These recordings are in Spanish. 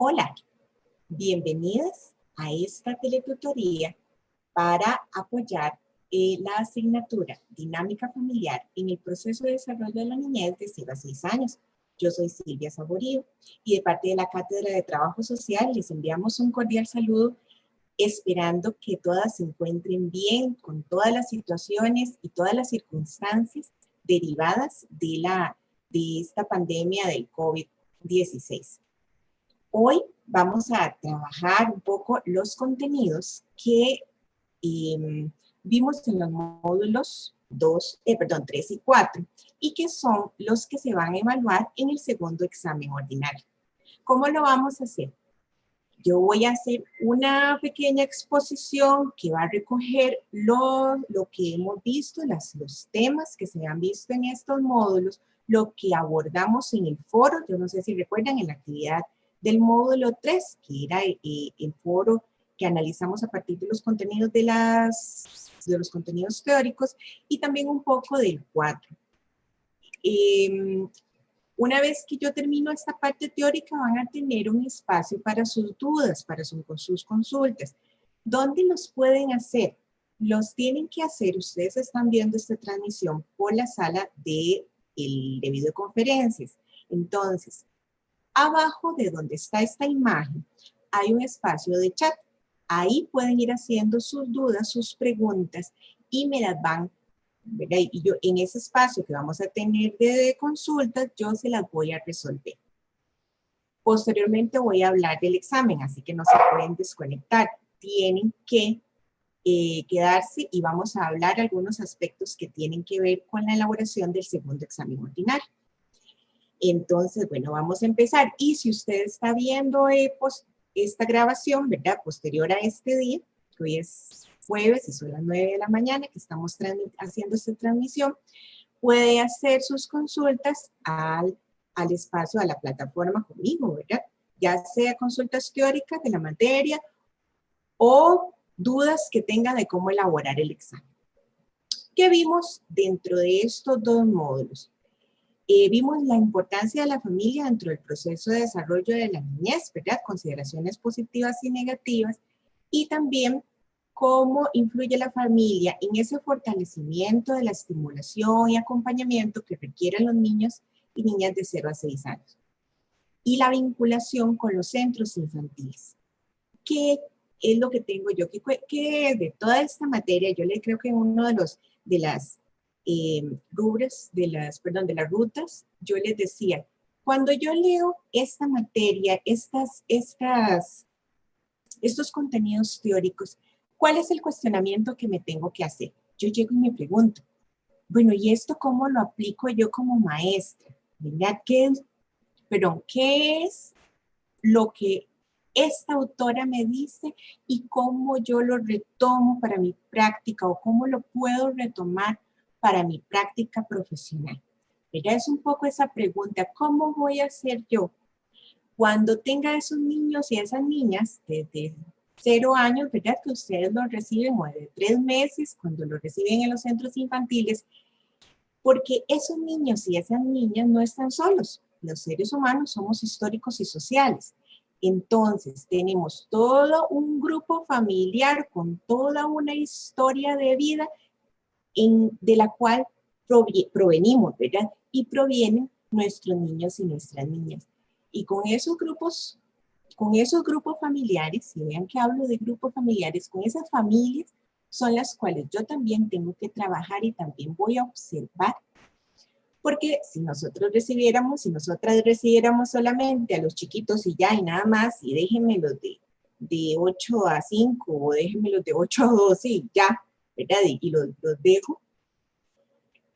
Hola, bienvenidas a esta teletutoría para apoyar la asignatura Dinámica Familiar en el proceso de desarrollo de la niñez de 0 a 6 años. Yo soy Silvia Saborío y de parte de la Cátedra de Trabajo Social les enviamos un cordial saludo esperando que todas se encuentren bien con todas las situaciones y todas las circunstancias derivadas de esta pandemia del COVID-16. Hoy vamos a trabajar un poco los contenidos que vimos en los módulos 3 y 4 y que son los que se van a evaluar en el segundo examen ordinario. ¿Cómo lo vamos a hacer? Yo voy a hacer una pequeña exposición que va a recoger lo que hemos visto, los temas que se han visto en estos módulos, lo que abordamos en el foro. Yo no sé si recuerdan en la actividad del módulo 3, que era el foro que analizamos a partir de los contenidos de los contenidos teóricos y también un poco del 4. Una vez que yo termino esta parte teórica, van a tener un espacio para sus dudas, para sus consultas. ¿Dónde los pueden hacer? Los tienen que hacer, ustedes están viendo esta transmisión por la sala de videoconferencias. Entonces, abajo de donde está esta imagen, hay un espacio de chat. Ahí pueden ir haciendo sus dudas, sus preguntas, y me las van, ¿verdad? Y yo en ese espacio que vamos a tener de consultas, yo se las voy a resolver. Posteriormente voy a hablar del examen, así que no se pueden desconectar. Tienen que quedarse y vamos a hablar algunos aspectos que tienen que ver con la elaboración del segundo examen ordinario. Entonces, bueno, vamos a empezar. Y si usted está viendo esta grabación, ¿verdad? Posterior a este día, que hoy es jueves y son las 9 de la mañana que estamos haciendo esta transmisión, puede hacer sus consultas al espacio, a la plataforma conmigo, ¿verdad? Ya sea consultas teóricas de la materia o dudas que tenga de cómo elaborar el examen. ¿Qué vimos dentro de estos dos módulos? Vimos la importancia de la familia dentro del proceso de desarrollo de la niñez, ¿verdad? Consideraciones positivas y negativas, y también cómo influye la familia en ese fortalecimiento de la estimulación y acompañamiento que requieren los niños y niñas de 0 a 6 años. Y la vinculación con los centros infantiles. ¿Qué es lo que tengo yo? ¿Qué de toda esta materia? Yo le creo que en uno de las rubros, de las rutas, yo les decía, cuando yo leo esta materia, estos contenidos teóricos, ¿cuál es el cuestionamiento que me tengo que hacer? Yo llego y me pregunto, bueno, ¿y esto cómo lo aplico yo como maestra? ¿Verdad? ¿Qué es lo que esta autora me dice y cómo yo lo retomo para mi práctica o cómo lo puedo retomar para mi práctica profesional? ¿Verdad? Es un poco esa pregunta, ¿cómo voy a hacer yo cuando tenga esos niños y esas niñas desde 0 años, ¿verdad? Que ustedes los reciben, o de 3 meses, cuando los reciben en los centros infantiles, porque esos niños y esas niñas no están solos. Los seres humanos somos históricos y sociales. Entonces, tenemos todo un grupo familiar con toda una historia de vida de la cual provenimos, ¿verdad? Y provienen nuestros niños y nuestras niñas. Y con esos grupos familiares, si vean que hablo de grupos familiares, con esas familias son las cuales yo también tengo que trabajar y también voy a observar. Porque si nosotras recibiéramos solamente a los chiquitos y ya, y nada más, y déjenmelos de 8 a 5, o déjenmelos de 8 a 12 y ya, ¿verdad? Y los dejo,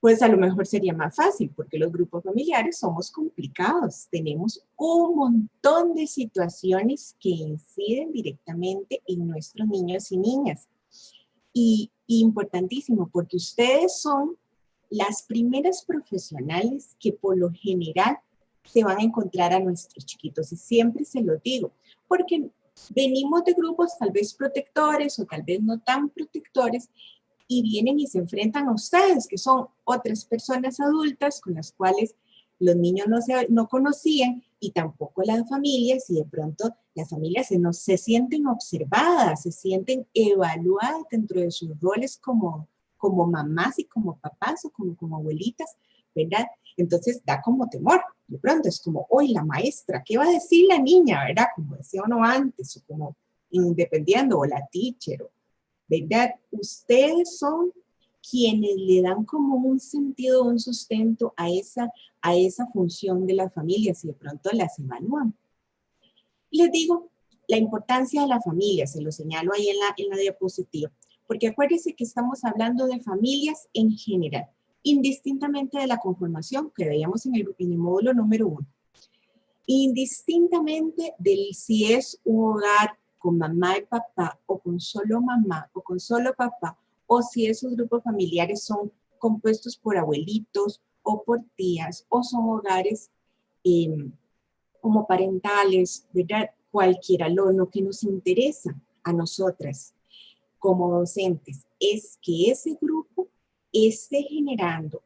pues a lo mejor sería más fácil, porque los grupos familiares somos complicados. Tenemos un montón de situaciones que inciden directamente en nuestros niños y niñas. Y importantísimo, porque ustedes son las primeras profesionales que por lo general se van a encontrar a nuestros chiquitos. Y siempre se lo digo, porque venimos de grupos tal vez protectores o tal vez no tan protectores, y vienen y se enfrentan a ustedes, que son otras personas adultas con las cuales los niños no conocían, y tampoco las familias, y de pronto las familias se sienten observadas, se sienten evaluadas dentro de sus roles como mamás y como papás o como abuelitas, ¿verdad? Entonces da como temor, de pronto es como, hoy la maestra, ¿qué va a decir la niña, verdad? Como decía uno antes, o como dependiendo, o la teacher, ¿verdad? Ustedes son quienes le dan como un sentido, un sustento a esa función de las familias y de pronto las evalúan. Les digo, la importancia de la familia, se lo señalo ahí en la diapositiva, porque acuérdense que estamos hablando de familias en general, indistintamente de la conformación que veíamos en el módulo número 1, indistintamente de si es un hogar con mamá y papá, o con solo mamá, o con solo papá, o si esos grupos familiares son compuestos por abuelitos, o por tías, o son hogares como parentales, ¿verdad? Cualquiera, lo que nos interesa a nosotras como docentes es que ese grupo esté generando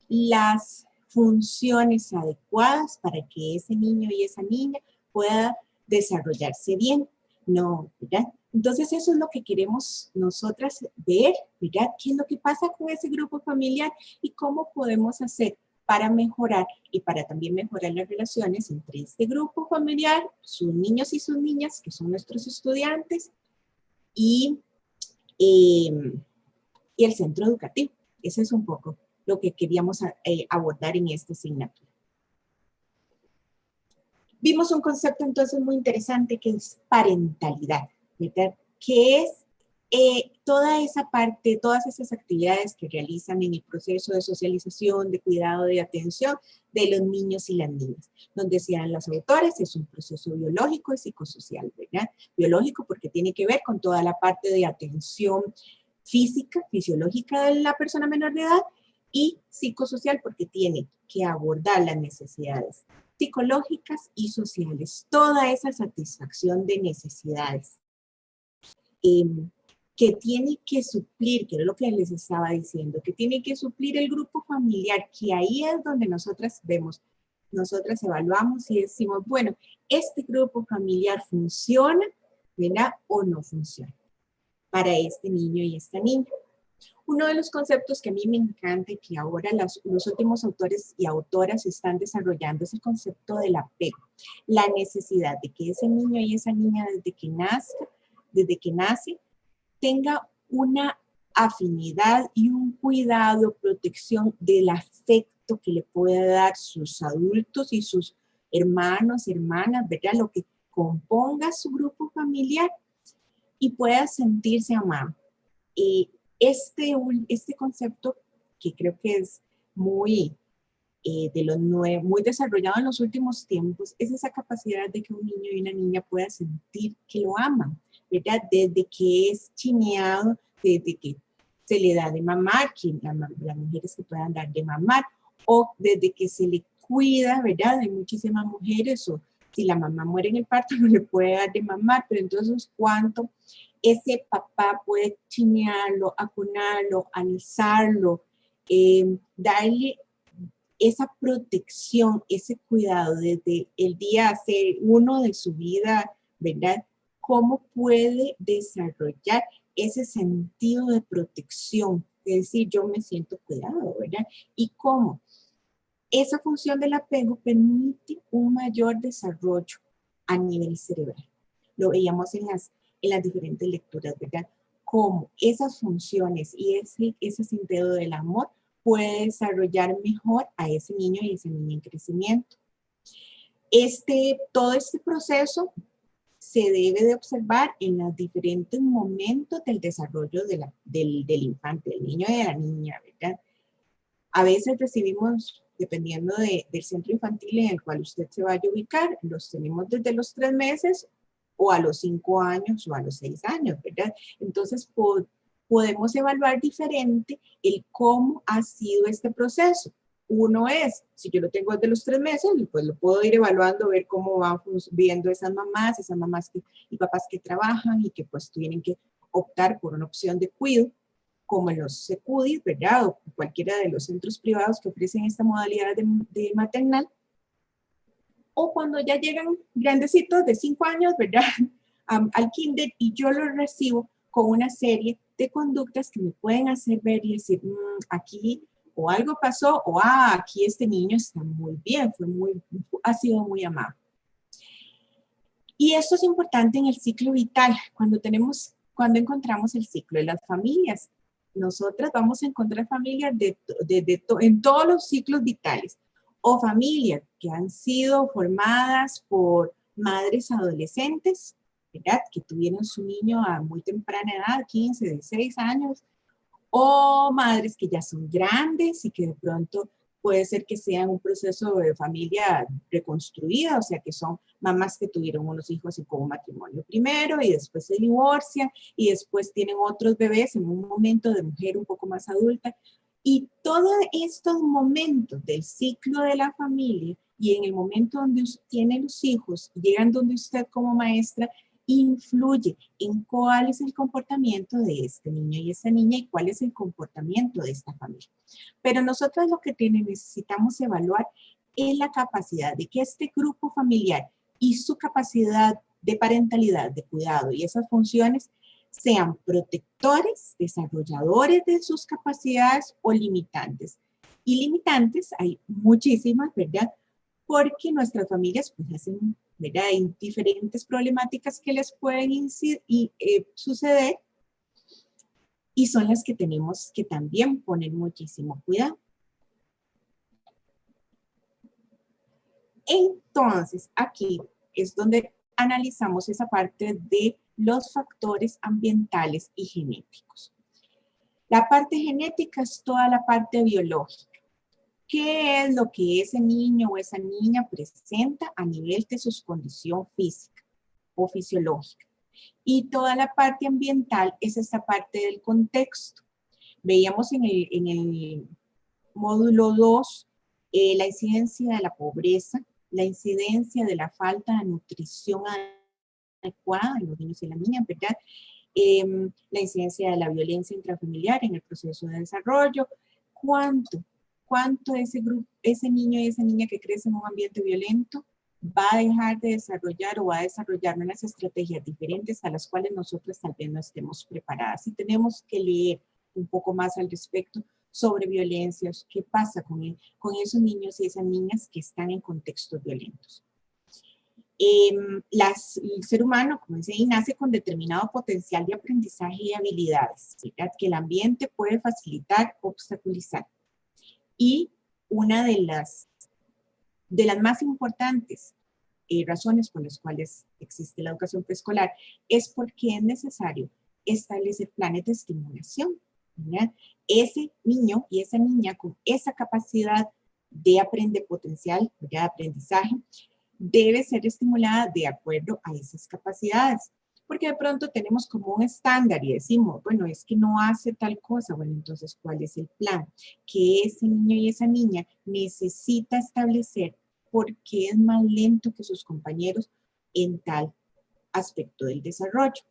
las funciones adecuadas para que ese niño y esa niña pueda desarrollarse bien. No, ¿verdad? Entonces eso es lo que queremos nosotras ver, ¿verdad? ¿Qué es lo que pasa con ese grupo familiar y cómo podemos hacer para mejorar y para también mejorar las relaciones entre este grupo familiar, sus niños y sus niñas, que son nuestros estudiantes, y, eh, y el centro educativo? Ese es un poco lo que queríamos abordar en esta asignatura. Vimos un concepto entonces muy interesante que es parentalidad, ¿verdad? Que es toda esa parte, todas esas actividades que realizan en el proceso de socialización, de cuidado, de atención de los niños y las niñas. Donde decían las autores, es un proceso biológico y psicosocial, ¿verdad? Biológico porque tiene que ver con toda la parte de atención física, fisiológica de la persona menor de edad, y psicosocial porque tiene que abordar las necesidades psicológicas y sociales, toda esa satisfacción de necesidades que tiene que suplir, que es lo que les estaba diciendo, que tiene que suplir el grupo familiar, que ahí es donde nosotras vemos, nosotras evaluamos y decimos, bueno, este grupo familiar funciona, ¿verdad? O no funciona para este niño y esta niña. Uno de los conceptos que a mí me encanta y que ahora los últimos autores y autoras están desarrollando es el concepto del apego. La necesidad de que ese niño y esa niña desde que nace, tenga una afinidad y un cuidado, protección del afecto que le pueda dar sus adultos y sus hermanos, hermanas, ¿verdad? Lo que componga su grupo familiar y pueda sentirse amado. Este concepto, que creo que es muy, muy desarrollado en los últimos tiempos, es esa capacidad de que un niño y una niña pueda sentir que lo aman, ¿verdad? Desde que es chineado, desde que se le da de mamar, que las mujeres que puedan dar de mamar, o desde que se le cuida, ¿verdad? Hay muchísimas mujeres, o si la mamá muere en el parto, no le puede dar de mamar, pero entonces, ¿cuánto ese papá puede chinearlo, acunarlo, alisarlo, darle esa protección, ese cuidado desde el día uno de su vida, ¿verdad? ¿Cómo puede desarrollar ese sentido de protección? Es decir, yo me siento cuidado, ¿verdad? ¿Y cómo? Esa función del apego permite un mayor desarrollo a nivel cerebral. Lo veíamos en las diferentes lecturas, ¿verdad? Cómo esas funciones y ese sentido del amor puede desarrollar mejor a ese niño y esa niña en crecimiento. Todo este proceso se debe de observar en los diferentes momentos del desarrollo del infante, del niño y de la niña, ¿verdad? A veces recibimos, dependiendo del centro infantil en el cual usted se vaya a ubicar, los tenemos desde los 3 meses o a los 5 años o a los 6 años, ¿verdad? Entonces podemos evaluar diferente el cómo ha sido este proceso. Uno es, si yo lo tengo desde los 3 meses, pues lo puedo ir evaluando, ver cómo van viendo esas mamás y papás que trabajan y que pues tienen que optar por una opción de cuidado, como en los secudis, ¿verdad? O cualquiera de los centros privados que ofrecen esta modalidad de maternal. o cuando ya llegan grandecitos de 5 años, ¿verdad? Al kinder, y yo los recibo con una serie de conductas que me pueden hacer ver y decir, aquí o algo pasó, o aquí este niño está muy bien, ha sido muy amado. Y esto es importante en el ciclo vital, cuando encontramos el ciclo de las familias. Nosotras vamos a encontrar familias en todos los ciclos vitales, o familias que han sido formadas por madres adolescentes, ¿verdad? Que tuvieron su niño a muy temprana edad, 15, 16 años, o madres que ya son grandes y que de pronto puede ser que sean un proceso de familia reconstruida, o sea que son mamás que tuvieron unos hijos y con un matrimonio primero y después se divorcian y después tienen otros bebés en un momento de mujer un poco más adulta. Y todos estos momentos del ciclo de la familia y en el momento donde usted tiene los hijos, llegan donde usted como maestra, influye en cuál es el comportamiento de este niño y esta niña y cuál es el comportamiento de esta familia. Pero nosotros lo que necesitamos evaluar es la capacidad de que este grupo familiar y su capacidad de parentalidad, de cuidado y esas funciones sean protectores, desarrolladores de sus capacidades o limitantes. Y limitantes hay muchísimas, ¿verdad? Porque nuestras familias pues hacen, ¿verdad? Hay diferentes problemáticas que les pueden suceder y son las que tenemos que también poner muchísimo cuidado. Entonces, aquí es donde analizamos esa parte de los factores ambientales y genéticos. La parte genética es toda la parte biológica. ¿Qué es lo que ese niño o esa niña presenta a nivel de su condición física o fisiológica? Y toda la parte ambiental es esta parte del contexto. Veíamos en el módulo 2 la incidencia de la pobreza, la incidencia de la falta de nutrición adecuada en los niños y las niñas, ¿verdad? La incidencia de la violencia intrafamiliar en el proceso de desarrollo. ¿Cuánto ese niño y esa niña que crece en un ambiente violento va a dejar de desarrollar o va a desarrollar unas estrategias diferentes a las cuales nosotros tal vez no estemos preparadas? Y tenemos que leer un poco más al respecto sobre violencias, qué pasa con esos niños y esas niñas que están en contextos violentos. El ser humano, como dice, nace con determinado potencial de aprendizaje y habilidades, ¿verdad? Que el ambiente puede facilitar, obstaculizar. Y una de las más importantes razones por las cuales existe la educación preescolar es porque es necesario establecer planes de estimulación, ¿verdad? Ese niño y esa niña con esa capacidad de aprender potencial, de aprendizaje, debe ser estimulada de acuerdo a esas capacidades. Porque de pronto tenemos como un estándar y decimos, bueno, es que no hace tal cosa. Bueno, entonces, ¿cuál es el plan? Que ese niño y esa niña necesita establecer porque es más lento que sus compañeros en tal aspecto del desarrollo.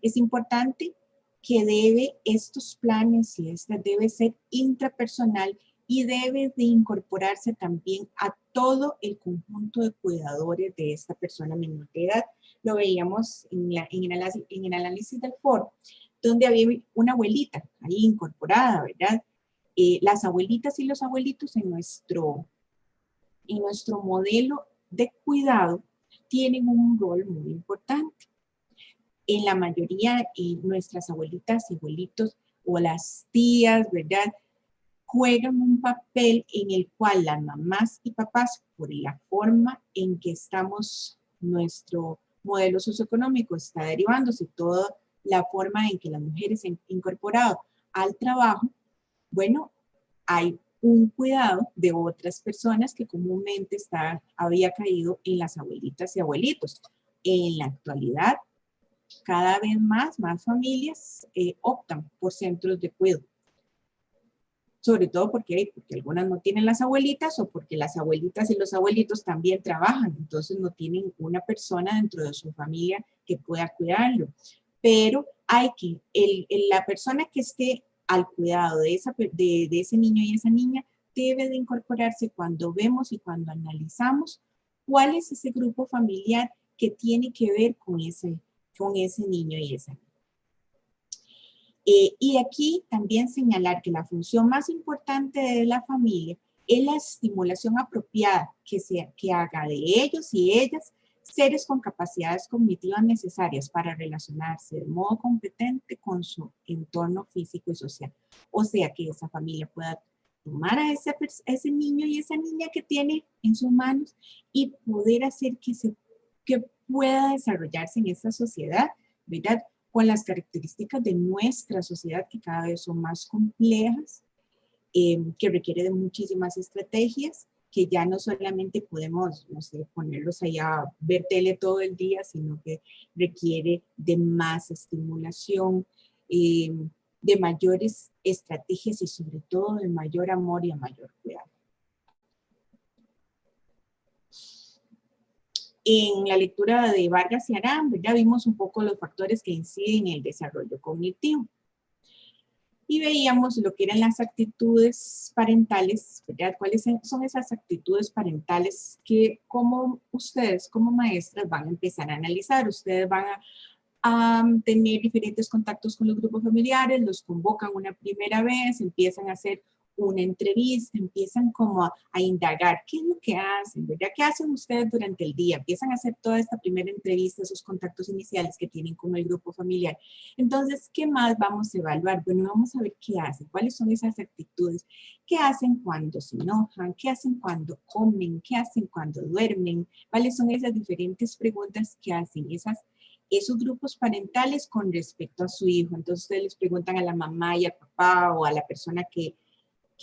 Es importante que estos planes y debe ser intrapersonal y debe de incorporarse también a todo el conjunto de cuidadores de esta persona menor de edad. Lo veíamos en el análisis del foro, donde había una abuelita ahí incorporada, ¿verdad? Las abuelitas y los abuelitos en nuestro modelo de cuidado tienen un rol muy importante. En la mayoría, nuestras abuelitas y abuelitos o las tías, ¿verdad?, juegan un papel en el cual las mamás y papás, por la forma en que nuestro modelo socioeconómico está derivándose, toda la forma en que las mujeres se han incorporado al trabajo, bueno, hay un cuidado de otras personas que comúnmente había caído en las abuelitas y abuelitos. En la actualidad, cada vez más familias optan por centros de cuidado. Sobre todo porque algunas no tienen las abuelitas o porque las abuelitas y los abuelitos también trabajan, entonces no tienen una persona dentro de su familia que pueda cuidarlo. Pero la persona que esté al cuidado de ese niño y esa niña debe de incorporarse cuando vemos y cuando analizamos ¿Cuál es ese grupo familiar que tiene que ver con ese niño y esa niña? Y aquí también señalar que la función más importante de la familia es la estimulación apropiada que haga de ellos y ellas seres con capacidades cognitivas necesarias para relacionarse de modo competente con su entorno físico y social. O sea, que esa familia pueda tomar a ese niño y esa niña que tiene en sus manos y poder hacer que pueda desarrollarse en esta sociedad, ¿verdad? Con las características de nuestra sociedad que cada vez son más complejas, que requiere de muchísimas estrategias, que ya no solamente podemos, no sé, ponerlos allá a ver tele todo el día, sino que requiere de más estimulación, de mayores estrategias y sobre todo de mayor amor y a mayor cuidado. En la lectura de Vargas y Arán, ya vimos un poco los factores que inciden en el desarrollo cognitivo. Y veíamos lo que eran las actitudes parentales, ¿verdad? ¿Cuáles son esas actitudes parentales que como ustedes, como maestras, van a empezar a analizar? Ustedes van a tener diferentes contactos con los grupos familiares, los convocan una primera vez, empiezan a hacer una entrevista, empiezan como a indagar qué es lo que hacen, ¿verdad? ¿Qué hacen ustedes durante el día? Empiezan a hacer toda esta primera entrevista, esos contactos iniciales que tienen con el grupo familiar. Entonces, ¿qué más vamos a evaluar? Bueno, vamos a ver qué hacen, cuáles son esas actitudes, qué hacen cuando se enojan, qué hacen cuando comen, qué hacen cuando duermen, cuáles son esas diferentes preguntas que hacen esos grupos parentales con respecto a su hijo. Entonces, ustedes les preguntan a la mamá y al papá o a la persona que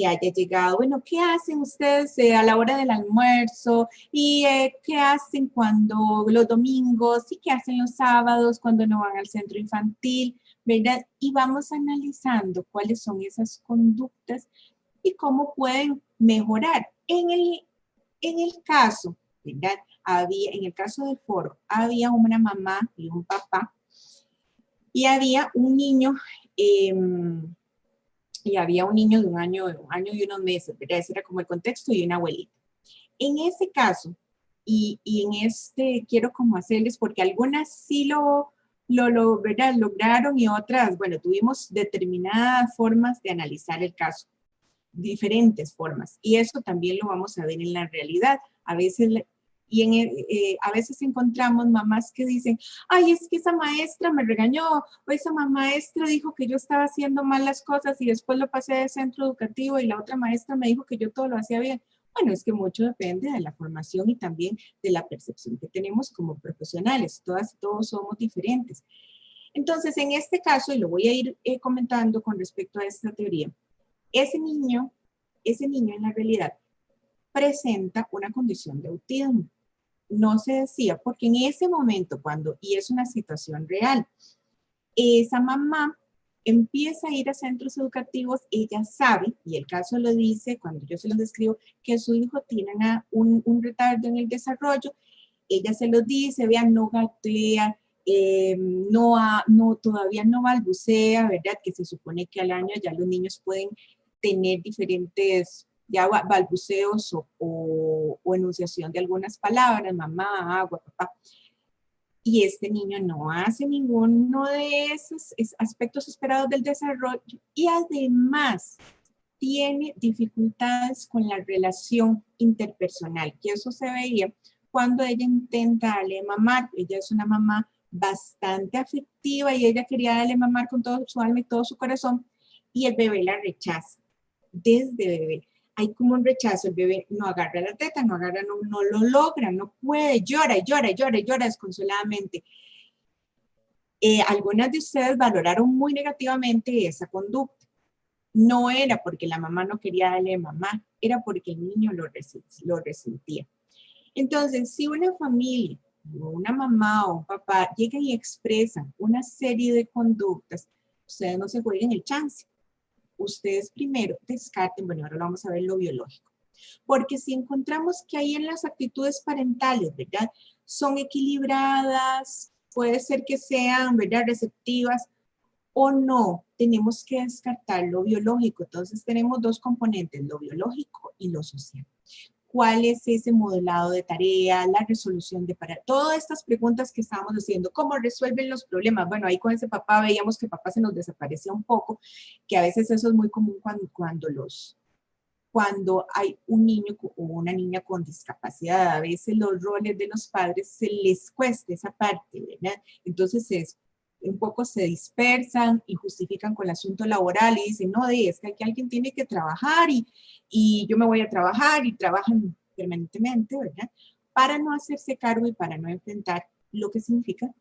haya llegado, bueno, ¿qué hacen ustedes a la hora del almuerzo? ¿Y qué hacen cuando los domingos? ¿Y qué hacen los sábados cuando no van al centro infantil? ¿Verdad? Y vamos analizando cuáles son esas conductas y cómo pueden mejorar. En el caso, ¿verdad? En el caso del foro, había una mamá y un papá y había un niño de un año y unos meses, ¿verdad? Ese era como el contexto, y una abuelita. En ese caso, y en este quiero como hacerles, porque algunas sí ¿verdad? Lograron y otras, bueno, tuvimos determinadas formas de analizar el caso, diferentes formas, y eso también lo vamos a ver en la realidad. A veces a veces encontramos mamás que dicen, ay, es que esa maestra me regañó, o esa maestra dijo que yo estaba haciendo mal las cosas y después lo pasé de centro educativo y la otra maestra me dijo que yo todo lo hacía bien. Bueno, es que mucho depende de la formación y también de la percepción que tenemos como profesionales. Todas y todos somos diferentes. Entonces, en este caso, y lo voy a ir comentando con respecto a esta teoría, ese niño en la realidad presenta una condición de autismo. No se decía, porque en ese momento, y es una situación real, esa mamá empieza a ir a centros educativos, ella sabe, y el caso lo dice cuando yo se los describo, que su hijo tiene un retardo en el desarrollo, ella se lo dice, vean, no gatea, todavía no balbucea, ¿verdad? Que se supone que al año ya los niños pueden tener diferentes ya balbuceos o enunciación de algunas palabras, mamá, agua, papá. Y este niño no hace ninguno de esos aspectos esperados del desarrollo y además tiene dificultades con la relación interpersonal, que eso se veía cuando ella intenta darle mamar. Ella es una mamá bastante afectiva y ella quería darle mamar con todo su alma y todo su corazón, y el bebé la rechaza desde bebé. Hay como un rechazo, el bebé no agarra la teta, no lo logra, no puede, llora desconsoladamente. Algunas de ustedes valoraron muy negativamente esa conducta. No era porque la mamá no quería darle mamá, era porque el niño lo resentía. Entonces, si una familia, una mamá o un papá llegan y expresan una serie de conductas, ustedes no se jueguen el chance. Ustedes primero descarten, bueno, ahora vamos a ver lo biológico. Porque si encontramos que ahí en las actitudes parentales, ¿verdad? Son equilibradas, puede ser que sean, ¿verdad? Receptivas o no, tenemos que descartar lo biológico. Entonces tenemos dos componentes, lo biológico y lo social. cuál es ese modelado de tarea, la resolución de todas estas preguntas que estábamos haciendo, cómo resuelven los problemas. Bueno, ahí con ese papá veíamos que papá se nos desaparecía un poco, que a veces eso es muy común cuando hay un niño o una niña con discapacidad. A veces los roles de los padres se les cuesta esa parte, ¿verdad? Entonces un poco se dispersan y justifican con el asunto laboral y dicen, no, es que aquí alguien tiene que trabajar y yo me voy a trabajar y trabajan permanentemente, ¿verdad? Para no hacerse cargo y para no enfrentar lo que significa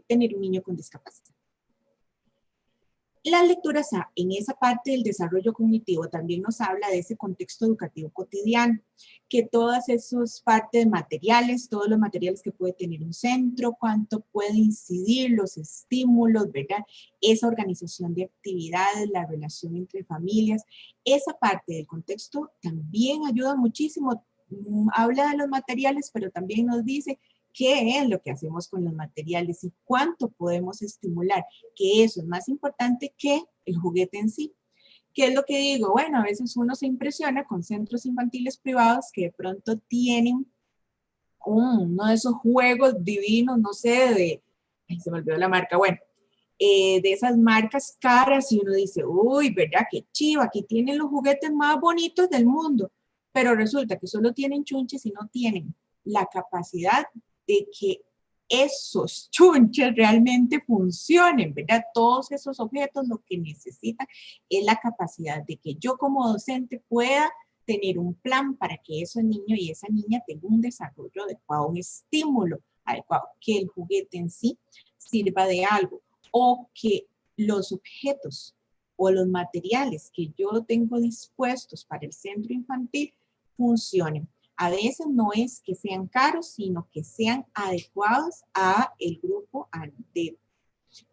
tener un niño con discapacidad. Las lecturas en esa parte del desarrollo cognitivo también nos habla de ese contexto educativo cotidiano, que todas esas partes materiales, todos los materiales que puede tener un centro, cuánto puede incidir los estímulos, ¿verdad? Esa organización de actividades, la relación entre familias, esa parte del contexto también ayuda muchísimo. Habla de los materiales, pero también nos dice qué es lo que hacemos con los materiales y cuánto podemos estimular, que eso es más importante que el juguete en sí. ¿Qué es lo que digo? Bueno, a veces uno se impresiona con centros infantiles privados que de pronto tienen uno de esos juegos divinos, no sé, se me olvidó la marca, bueno, de esas marcas caras y uno dice, uy, ¿verdad? Qué chiva, aquí tienen los juguetes más bonitos del mundo, pero resulta que solo tienen chunches y no tienen la capacidad de que esos chunches realmente funcionen, ¿verdad? Todos esos objetos lo que necesitan es la capacidad de que yo como docente pueda tener un plan para que ese niño y esa niña tengan un desarrollo adecuado, un estímulo adecuado, que el juguete en sí sirva de algo o que los objetos o los materiales que yo tengo dispuestos para el centro infantil funcionen. A veces no es que sean caros, sino que sean adecuados a el grupo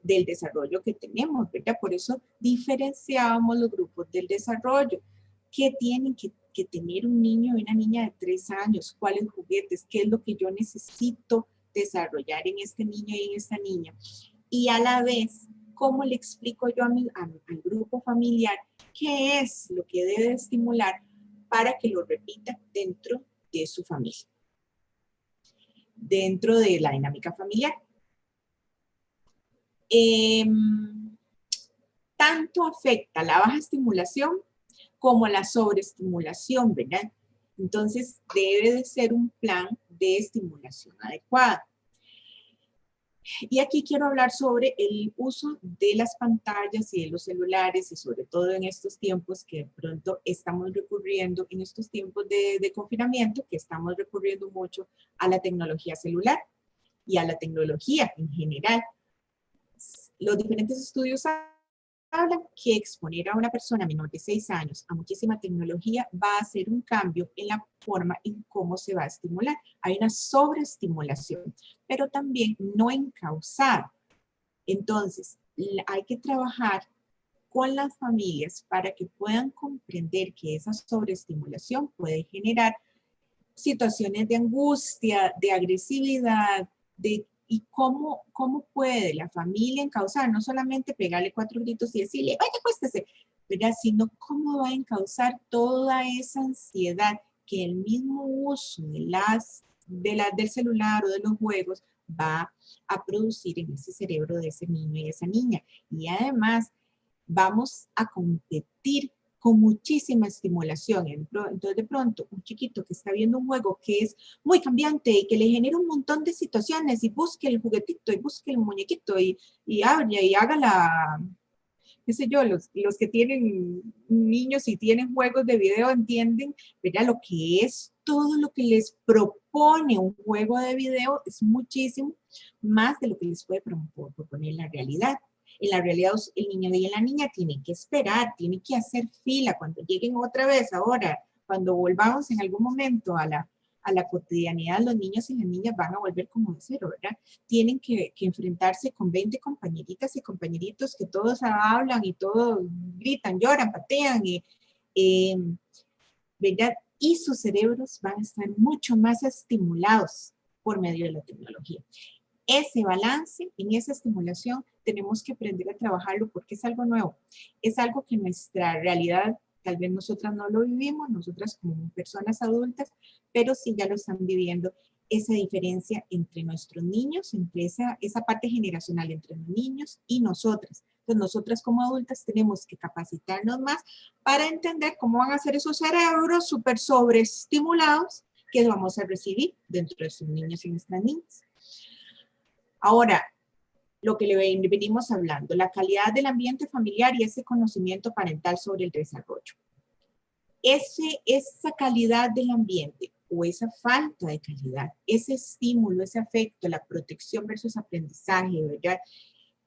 del desarrollo que tenemos, ¿verdad? Por eso diferenciábamos los grupos del desarrollo. ¿Qué tienen que tener un niño y una niña de 3 años? ¿Cuáles juguetes? ¿Qué es lo que yo necesito desarrollar en este niño y en esta niña? Y a la vez, ¿cómo le explico yo al grupo familiar qué es lo que debe estimular para que lo repita dentro de su familia, dentro de la dinámica familiar? Tanto afecta la baja estimulación como la sobreestimulación, ¿verdad? Entonces, debe de ser un plan de estimulación adecuada. Y aquí quiero hablar sobre el uso de las pantallas y de los celulares, y sobre todo en estos tiempos que de pronto estamos recurriendo, en estos tiempos de confinamiento, que estamos recurriendo mucho a la tecnología celular y a la tecnología en general. Los diferentes estudios hablan que exponer a una persona menor de 6 años a muchísima tecnología va a hacer un cambio en la forma en cómo se va a estimular. Hay una sobreestimulación, pero también no encausada. Entonces, hay que trabajar con las familias para que puedan comprender que esa sobreestimulación puede generar situaciones de angustia, de agresividad, y cómo puede la familia encauzar, no solamente pegarle 4 gritos y decirle, vaya, acuéstese, ¿verdad? Sino cómo va a encauzar toda esa ansiedad que el mismo uso del celular o de los juegos va a producir en ese cerebro de ese niño y esa niña. Y además vamos a competir con muchísima estimulación. Entonces, de pronto, un chiquito que está viendo un juego que es muy cambiante y que le genera un montón de situaciones y busque el juguetito y busque el muñequito y abre y haga qué sé yo, los que tienen niños y tienen juegos de video entienden, ¿verdad? Lo que es todo lo que les propone un juego de video es muchísimo más de lo que les puede proponer la realidad. En la realidad, el niño y la niña tienen que esperar, tienen que hacer fila. Cuando lleguen otra vez ahora, cuando volvamos en algún momento a la cotidianidad, los niños y las niñas van a volver como de cero, ¿verdad? Tienen que enfrentarse con 20 compañeritas y compañeritos que todos hablan y todos gritan, lloran, patean, ¿verdad? Y sus cerebros van a estar mucho más estimulados por medio de la tecnología. Ese balance, en esa estimulación, tenemos que aprender a trabajarlo porque es algo nuevo, es algo que nuestra realidad tal vez nosotras no lo vivimos, nosotras como personas adultas, pero sí ya lo están viviendo, esa diferencia entre nuestros niños, entre esa parte generacional entre los niños y nosotras. Entonces, nosotras como adultas tenemos que capacitarnos más para entender cómo van a ser esos cerebros súper sobreestimulados que vamos a recibir dentro de sus niños y nuestras niñas. Ahora, lo que le venimos hablando, la calidad del ambiente familiar y ese conocimiento parental sobre el desarrollo. Esa calidad del ambiente o esa falta de calidad, ese estímulo, ese afecto, la protección versus aprendizaje, ¿verdad?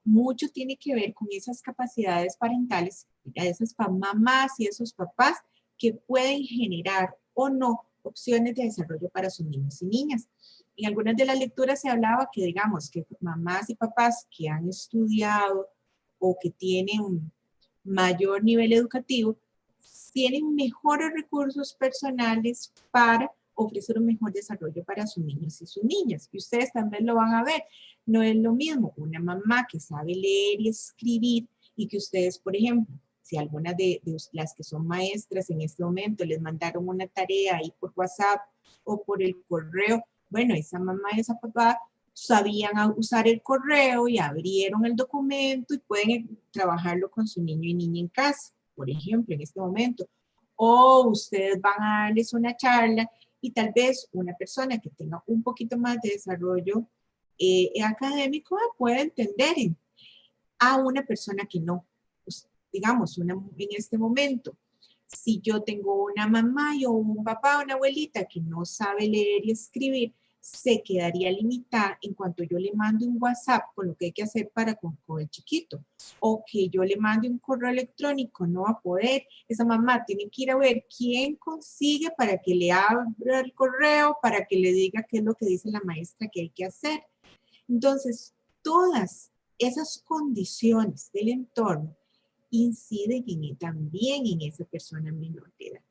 Mucho tiene que ver con esas capacidades parentales, ¿verdad? Esas mamás y esos papás que pueden generar o no opciones de desarrollo para sus niños y niñas. En algunas de las lecturas se hablaba que, digamos, que mamás y papás que han estudiado o que tienen un mayor nivel educativo tienen mejores recursos personales para ofrecer un mejor desarrollo para sus niños y sus niñas. Y ustedes también lo van a ver. No es lo mismo una mamá que sabe leer y escribir y que ustedes, por ejemplo, si algunas de las que son maestras en este momento les mandaron una tarea ahí por WhatsApp o por el correo, bueno, esa mamá y esa papá sabían usar el correo y abrieron el documento y pueden trabajarlo con su niño y niña en casa, por ejemplo, en este momento. O ustedes van a darles una charla y tal vez una persona que tenga un poquito más de desarrollo académico puede entender a una persona que no. Pues, digamos, en este momento, si yo tengo una mamá o un papá o una abuelita que no sabe leer y escribir, se quedaría limitada en cuanto yo le mando un WhatsApp con lo que hay que hacer para con el chiquito, o que yo le mande un correo electrónico, no va a poder. Esa mamá tiene que ir a ver quién consigue para que le abra el correo, para que le diga qué es lo que dice la maestra que hay que hacer. Entonces, todas esas condiciones del entorno inciden también en esa persona menor de edad.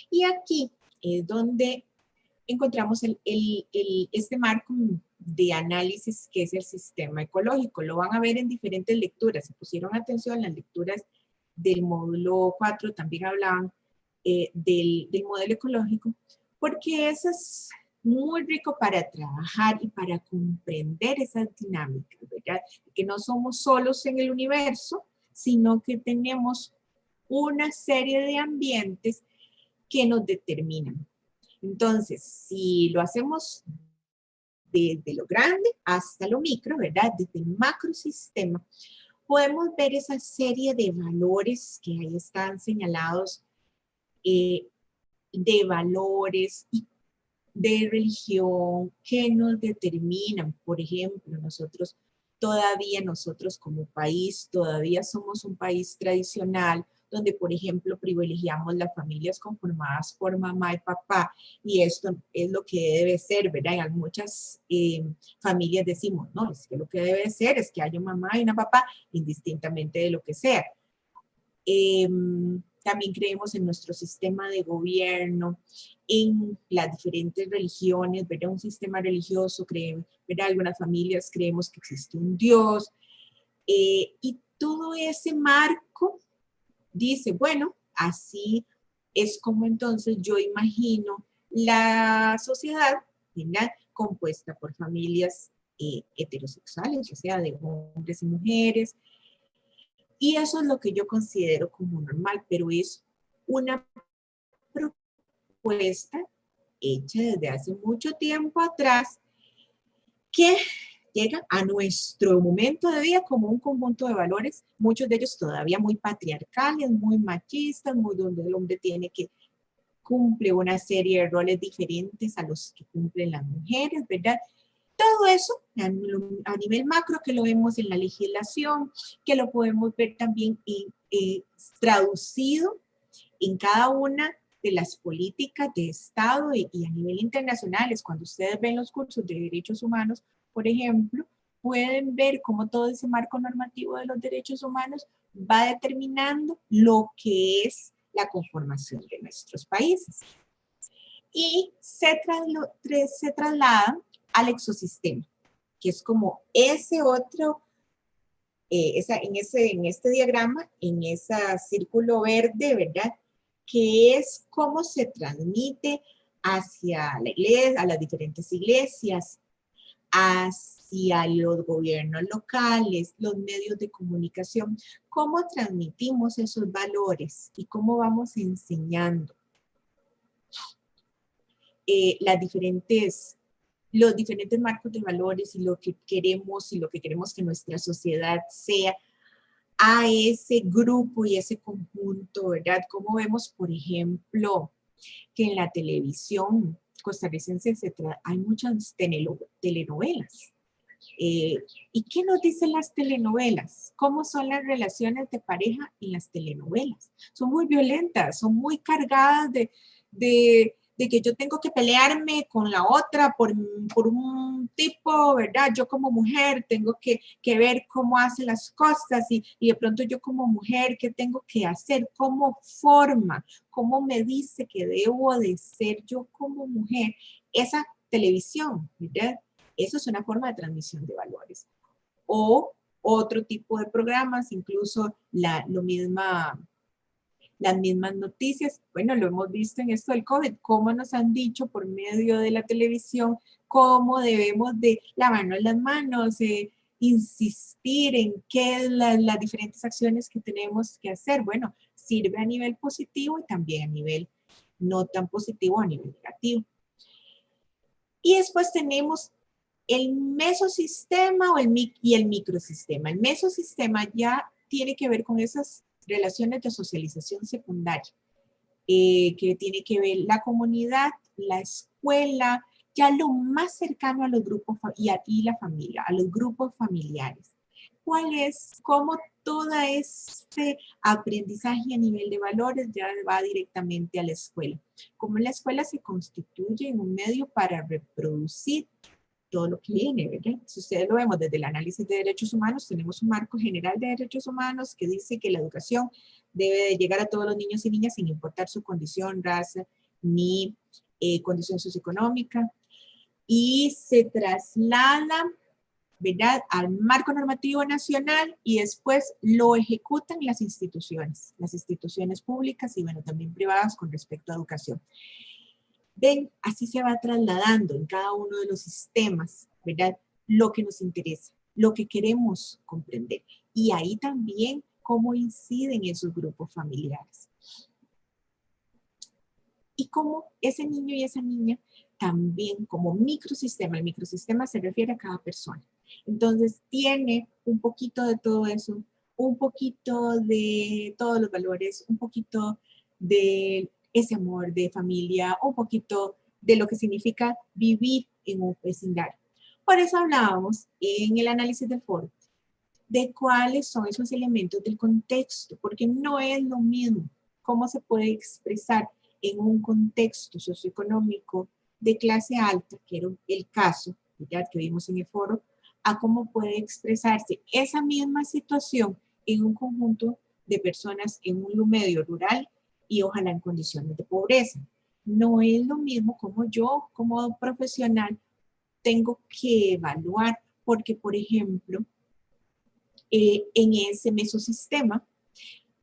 Y aquí es donde encontramos este marco de análisis que es el sistema ecológico. Lo van a ver en diferentes lecturas. Si pusieron atención, las lecturas del módulo 4 también hablaban del modelo ecológico, porque eso es muy rico para trabajar y para comprender esas dinámicas, ¿verdad? Que no somos solos en el universo, sino que tenemos una serie de ambientes que nos determinan. Entonces, si lo hacemos desde lo grande hasta lo micro, ¿verdad? Desde el macrosistema, podemos ver esa serie de valores que ahí están señalados, de valores y de religión que nos determinan. Por ejemplo, nosotros como país, todavía somos un país tradicional, donde, por ejemplo, privilegiamos las familias conformadas por mamá y papá, y esto es lo que debe ser, ¿verdad? En muchas familias decimos, no, es que lo que debe ser es que haya una mamá y una papá, indistintamente de lo que sea. También creemos en nuestro sistema de gobierno, en las diferentes religiones, ¿verdad? Un sistema religioso, ¿verdad? Algunas familias creemos que existe un Dios, y todo ese marco dice, bueno, así es como entonces yo imagino la sociedad, ¿verdad? Compuesta por familias heterosexuales, o sea, de hombres y mujeres, y eso es lo que yo considero como normal, pero es una propuesta hecha desde hace mucho tiempo atrás que llega a nuestro momento de vida como un conjunto de valores, muchos de ellos todavía muy patriarcales, muy machistas, muy donde el hombre tiene que cumplir una serie de roles diferentes a los que cumplen las mujeres, ¿verdad? Todo eso a nivel macro que lo vemos en la legislación, que lo podemos ver también traducido en cada una de las políticas de Estado y a nivel internacional. Es cuando ustedes ven los cursos de derechos humanos, por ejemplo, pueden ver cómo todo ese marco normativo de los derechos humanos va determinando lo que es la conformación de nuestros países. Y se traslada al exosistema, que es como ese otro en este diagrama, en ese círculo verde, ¿verdad? Que es cómo se transmite hacia la iglesia, a las diferentes iglesias, hacia los gobiernos locales, los medios de comunicación, cómo transmitimos esos valores y cómo vamos enseñando los diferentes marcos de valores y lo que queremos que nuestra sociedad sea a ese grupo y ese conjunto, ¿verdad? Como vemos, por ejemplo, que en la televisión costarricense hay muchas telenovelas. ¿Y qué nos dicen las telenovelas? ¿Cómo son las relaciones de pareja en las telenovelas? Son muy violentas, son muy cargadas de que yo tengo que pelearme con la otra por un tipo, ¿verdad? Yo como mujer tengo que ver cómo hace las cosas y de pronto yo como mujer, ¿qué tengo que hacer? ¿Cómo forma? ¿Cómo me dice que debo de ser yo como mujer? Esa televisión, ¿verdad? Eso es una forma de transmisión de valores. O otro tipo de programas, incluso las mismas noticias. Bueno, lo hemos visto en esto del COVID, cómo nos han dicho por medio de la televisión cómo debemos de lavarnos las manos, insistir en qué las diferentes acciones que tenemos que hacer. Bueno, sirve a nivel positivo y también a nivel no tan positivo, a nivel negativo. Y después tenemos el mesosistema y el microsistema. El mesosistema ya tiene que ver con esas relaciones de socialización secundaria, que tiene que ver la comunidad, la escuela, ya lo más cercano a los grupos y la familia, a los grupos familiares. ¿Cuál es? Cómo todo este aprendizaje a nivel de valores ya va directamente a la escuela. Cómo la escuela se constituye en un medio para reproducir todo lo que viene, ¿verdad? Si ustedes lo vemos desde el análisis de derechos humanos, tenemos un marco general de derechos humanos que dice que la educación debe de llegar a todos los niños y niñas sin importar su condición, raza, ni condición socioeconómica, y se traslada, ¿verdad?, al marco normativo nacional y después lo ejecutan las instituciones públicas y, bueno, también privadas con respecto a educación. Ven, así se va trasladando en cada uno de los sistemas, ¿verdad? Lo que nos interesa, lo que queremos comprender. Y ahí también cómo inciden esos grupos familiares. Y cómo ese niño y esa niña también como microsistema, el microsistema se refiere a cada persona. Entonces tiene un poquito de todo eso, un poquito de todos los valores, un poquito de ese amor de familia, un poquito de lo que significa vivir en un vecindario. Por eso hablábamos en el análisis del foro de cuáles son esos elementos del contexto, porque no es lo mismo cómo se puede expresar en un contexto socioeconómico de clase alta, que era el caso ya que vimos en el foro, a cómo puede expresarse esa misma situación en un conjunto de personas en un medio rural y ojalá en condiciones de pobreza. No es lo mismo como yo, como profesional, tengo que evaluar, porque, por ejemplo, en ese mesosistema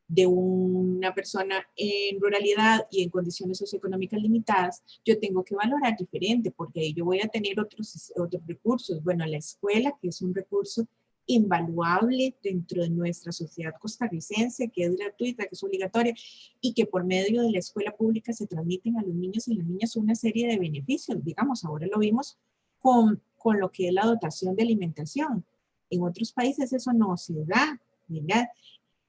de una persona en ruralidad y en condiciones socioeconómicas limitadas, yo tengo que valorar diferente, porque ahí yo voy a tener otros recursos. Bueno, la escuela, que es un recurso invaluable dentro de nuestra sociedad costarricense, que es gratuita, que es obligatoria, y que por medio de la escuela pública se transmiten a los niños y las niñas una serie de beneficios. Digamos, ahora lo vimos con lo que es la dotación de alimentación. En otros países eso no se da, ¿verdad?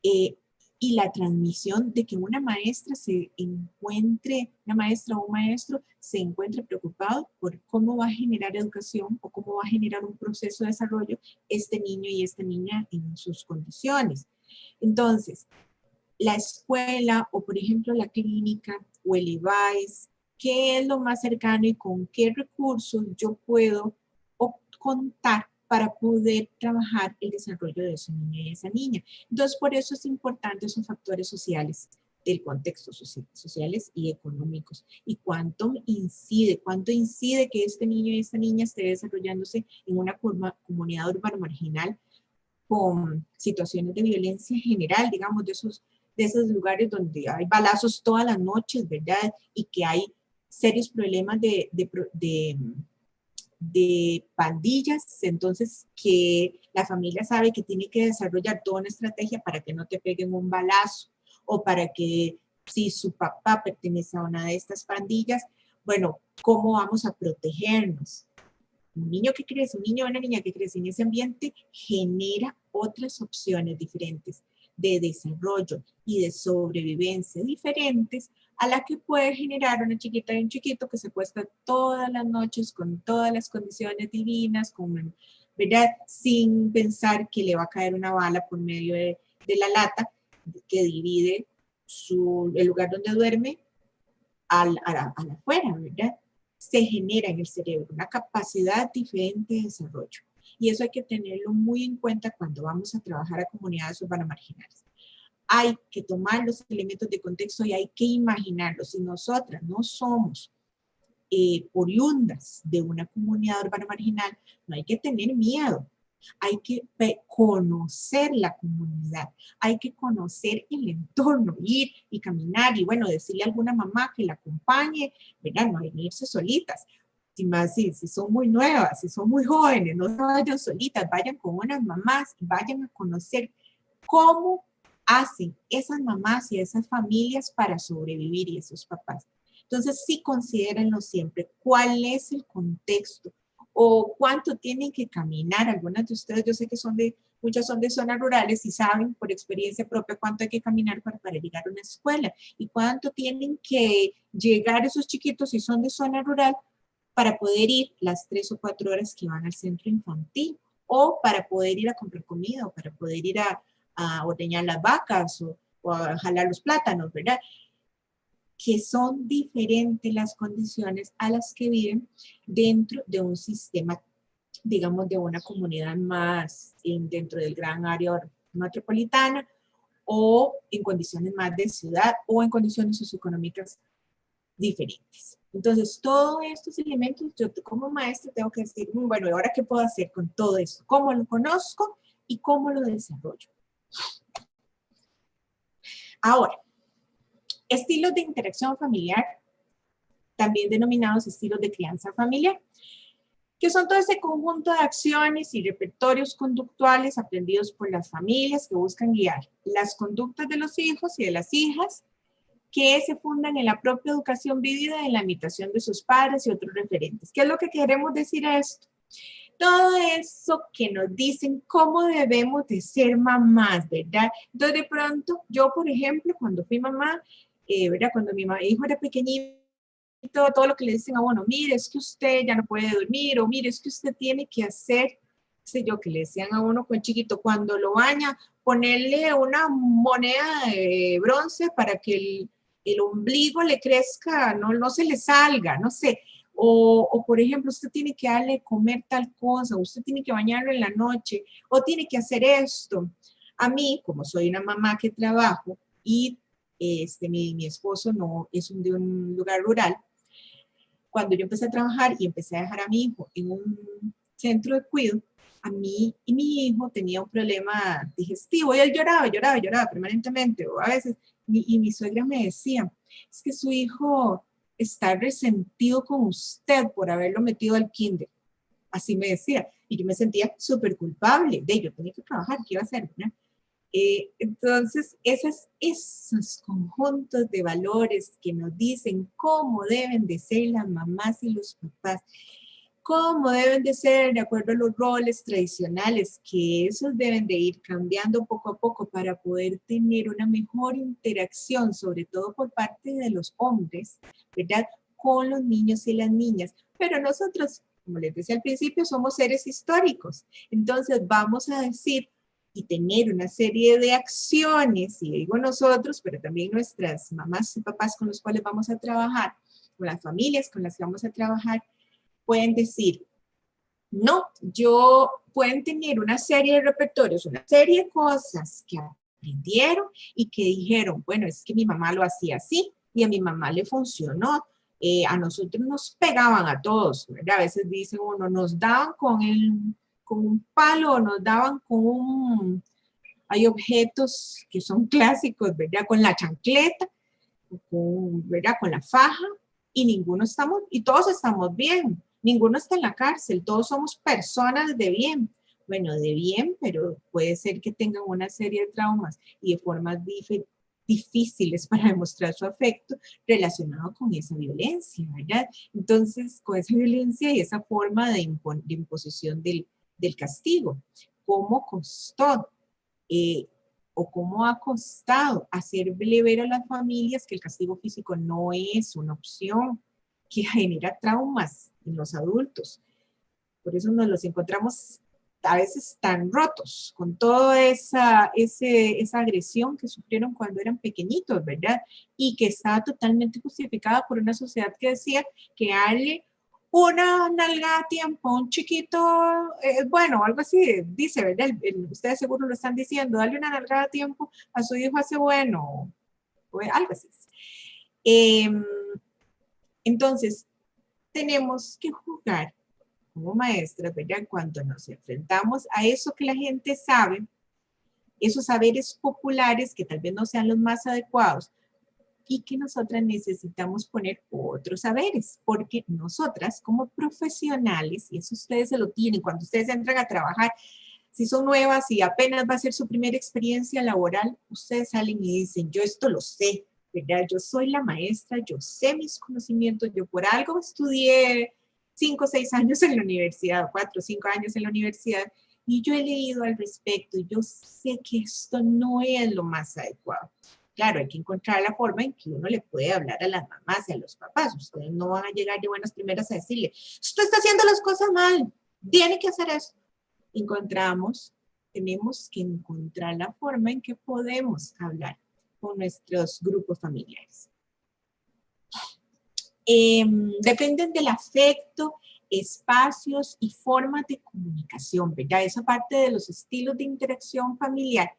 Y la transmisión de que una maestra una maestra o un maestro se encuentre preocupado por cómo va a generar educación o cómo va a generar un proceso de desarrollo este niño y esta niña en sus condiciones. Entonces, la escuela o por ejemplo la clínica o el IVAIS, ¿qué es lo más cercano y con qué recursos yo puedo contar para poder trabajar el desarrollo de ese niño y esa niña? Entonces, por eso es importante esos factores sociales del contexto sociales y económicos. Y cuánto incide que este niño y esta niña esté desarrollándose en una comunidad urbana marginal con situaciones de violencia general, digamos, de esos lugares donde hay balazos todas las noches, ¿verdad? Y que hay serios problemas de pandillas, entonces que la familia sabe que tiene que desarrollar toda una estrategia para que no te peguen un balazo o para que si su papá pertenece a una de estas pandillas, bueno, ¿cómo vamos a protegernos? Un niño que crece, un niño o una niña que crece en ese ambiente genera otras opciones diferentes de desarrollo y de sobrevivencia diferentes a la que puede generar una chiquita y un chiquito que se acuesta todas las noches con todas las condiciones divinas, con, ¿verdad? Sin pensar que le va a caer una bala por medio de la lata que divide el lugar donde duerme a la afuera, ¿verdad? Se genera en el cerebro una capacidad diferente de desarrollo. Y eso hay que tenerlo muy en cuenta cuando vamos a trabajar a comunidades urbanas marginales. Hay que tomar los elementos de contexto y hay que imaginarlos. Si nosotras no somos oriundas de una comunidad urbana marginal, no hay que tener miedo. Hay que conocer la comunidad, hay que conocer el entorno, ir y caminar y bueno, decirle a alguna mamá que la acompañe, ¿verdad? No hay que irse solitas. Si son muy nuevas, si son muy jóvenes, no se vayan solitas, vayan con unas mamás, vayan a conocer cómo hacen esas mamás y esas familias para sobrevivir y esos papás. Entonces, sí, considérenlo siempre. ¿Cuál es el contexto? O cuánto tienen que caminar. Algunas de ustedes, yo sé que muchas son de zonas rurales y saben por experiencia propia cuánto hay que caminar para llegar a una escuela y cuánto tienen que llegar esos chiquitos si son de zona rural para poder ir las 3 o 4 horas que van al centro infantil o para poder ir a comprar comida o para poder ir a ordeñar las vacas o a jalar los plátanos, ¿verdad? Que son diferentes las condiciones a las que viven dentro de un sistema, digamos, de una comunidad más dentro del gran área metropolitana o en condiciones más de ciudad o en condiciones socioeconómicas diferentes. Entonces, todos estos elementos, yo como maestra tengo que decir, bueno, ¿y ahora qué puedo hacer con todo esto? ¿Cómo lo conozco y cómo lo desarrollo? Ahora, estilos de interacción familiar, también denominados estilos de crianza familiar, que son todo ese conjunto de acciones y repertorios conductuales aprendidos por las familias que buscan guiar las conductas de los hijos y de las hijas que se fundan en la propia educación vivida y en la imitación de sus padres y otros referentes. ¿Qué es lo que queremos decir a esto? Todo eso que nos dicen cómo debemos de ser mamás, ¿verdad? Entonces, de pronto, yo, por ejemplo, cuando fui mamá, ¿verdad? Cuando mi hijo era pequeñito, todo lo que le dicen a uno, mire, es que usted ya no puede dormir, o mire, es que usted tiene que hacer, sé yo, que le decían a uno con chiquito, cuando lo baña, ponerle una moneda de bronce para que el ombligo le crezca, no se le salga, no sé. O, por ejemplo, usted tiene que darle comer tal cosa, usted tiene que bañarlo en la noche, o tiene que hacer esto. A mí, como soy una mamá que trabajo y mi esposo no es de un lugar rural, cuando yo empecé a trabajar y empecé a dejar a mi hijo en un centro de cuidado, a mí y mi hijo tenía un problema digestivo y él lloraba permanentemente, o a veces, y mi suegra me decía, es que su hijo está resentido con usted por haberlo metido al kinder. Así me decía, y yo me sentía súper culpable de ello, tenía que trabajar, ¿qué iba a hacer? ¿No? Entonces, esos conjuntos de valores que nos dicen cómo deben de ser las mamás y los papás, cómo deben de ser de acuerdo a los roles tradicionales, que esos deben de ir cambiando poco a poco para poder tener una mejor interacción, sobre todo por parte de los hombres, ¿verdad? Con los niños y las niñas. Pero nosotros, como les decía al principio, somos seres históricos. Entonces vamos a decir y tener una serie de acciones, y digo nosotros, pero también nuestras mamás y papás con los cuales vamos a trabajar, con las familias con las que vamos a trabajar, pueden decir, no, pueden tener una serie de repertorios, una serie de cosas que aprendieron y que dijeron, bueno, es que mi mamá lo hacía así y a mi mamá le funcionó. A nosotros nos pegaban a todos, ¿verdad? A veces dicen uno, nos daban con con un palo o nos daban con un... Hay objetos que son clásicos, ¿verdad? Con la chancleta, ¿verdad? Con la faja, y ninguno estamos, y todos estamos bien. Ninguno está en la cárcel, todos somos personas de bien. Bueno, de bien, pero puede ser que tengan una serie de traumas y de formas difíciles para demostrar su afecto relacionado con esa violencia, ¿verdad? Entonces, con esa violencia y esa forma de imposición del castigo, ¿cómo costó? O cómo ha costado hacerle ver a las familias que el castigo físico no es una opción, que genera traumas en los adultos. Por eso nos los encontramos a veces tan rotos, con toda esa agresión que sufrieron cuando eran pequeñitos, ¿verdad? Y que estaba totalmente justificada por una sociedad que decía que darle una nalga a tiempo a un chiquito, bueno, algo así dice, ¿verdad? Ustedes seguro lo están diciendo, darle una nalga a tiempo a su hijo hace bueno, o algo así. Entonces, tenemos que jugar como maestras, ¿verdad? Cuando nos enfrentamos a eso que la gente sabe, esos saberes populares que tal vez no sean los más adecuados y que nosotras necesitamos poner otros saberes, porque nosotras como profesionales, y eso ustedes se lo tienen cuando ustedes entran a trabajar, si son nuevas y apenas va a ser su primera experiencia laboral, ustedes salen y dicen, yo esto lo sé, ¿verdad? Yo soy la maestra, yo sé mis conocimientos, yo por algo estudié 5 o 6 años en la universidad, 4 o 5 años en la universidad, y yo he leído al respecto, y yo sé que esto no es lo más adecuado. Claro, hay que encontrar la forma en que uno le puede hablar a las mamás y a los papás. Ustedes no van a llegar de buenas primeras a decirle, usted está haciendo las cosas mal, tiene que hacer eso. Tenemos que encontrar la forma en que podemos hablar con nuestros grupos familiares. Dependen del afecto, espacios y formas de comunicación, ¿verdad? Esa parte de los estilos de interacción familiar.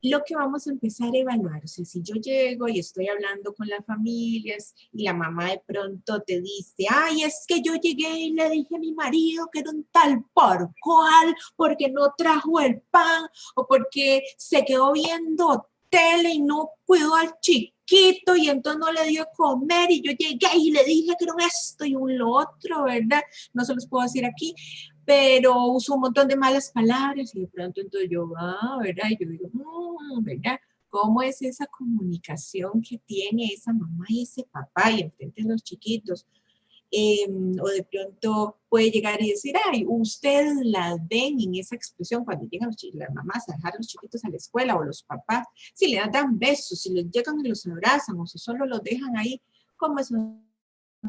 Lo que vamos a empezar a evaluar, o sea, si yo llego y estoy hablando con las familias y la mamá de pronto te dice, ay, es que yo llegué y le dije a mi marido que era un tal por cual, porque no trajo el pan o porque se quedó viendo tele y no cuidó al chiquito y entonces no le dio a comer y yo llegué y le dije que era un esto y un lo otro, ¿verdad? No se los puedo decir aquí, pero uso un montón de malas palabras y de pronto entonces yo, ¿verdad? Y yo digo, ¿verdad? ¿Cómo es esa comunicación que tiene esa mamá y ese papá y enfrente de los chiquitos? O de pronto puede llegar y decir, ay, ustedes las ven en esa expresión cuando llegan las mamás a dejar a los chiquitos a la escuela o los papás, si le dan besos, si les llegan y los abrazan o si solo los dejan ahí, ¿cómo son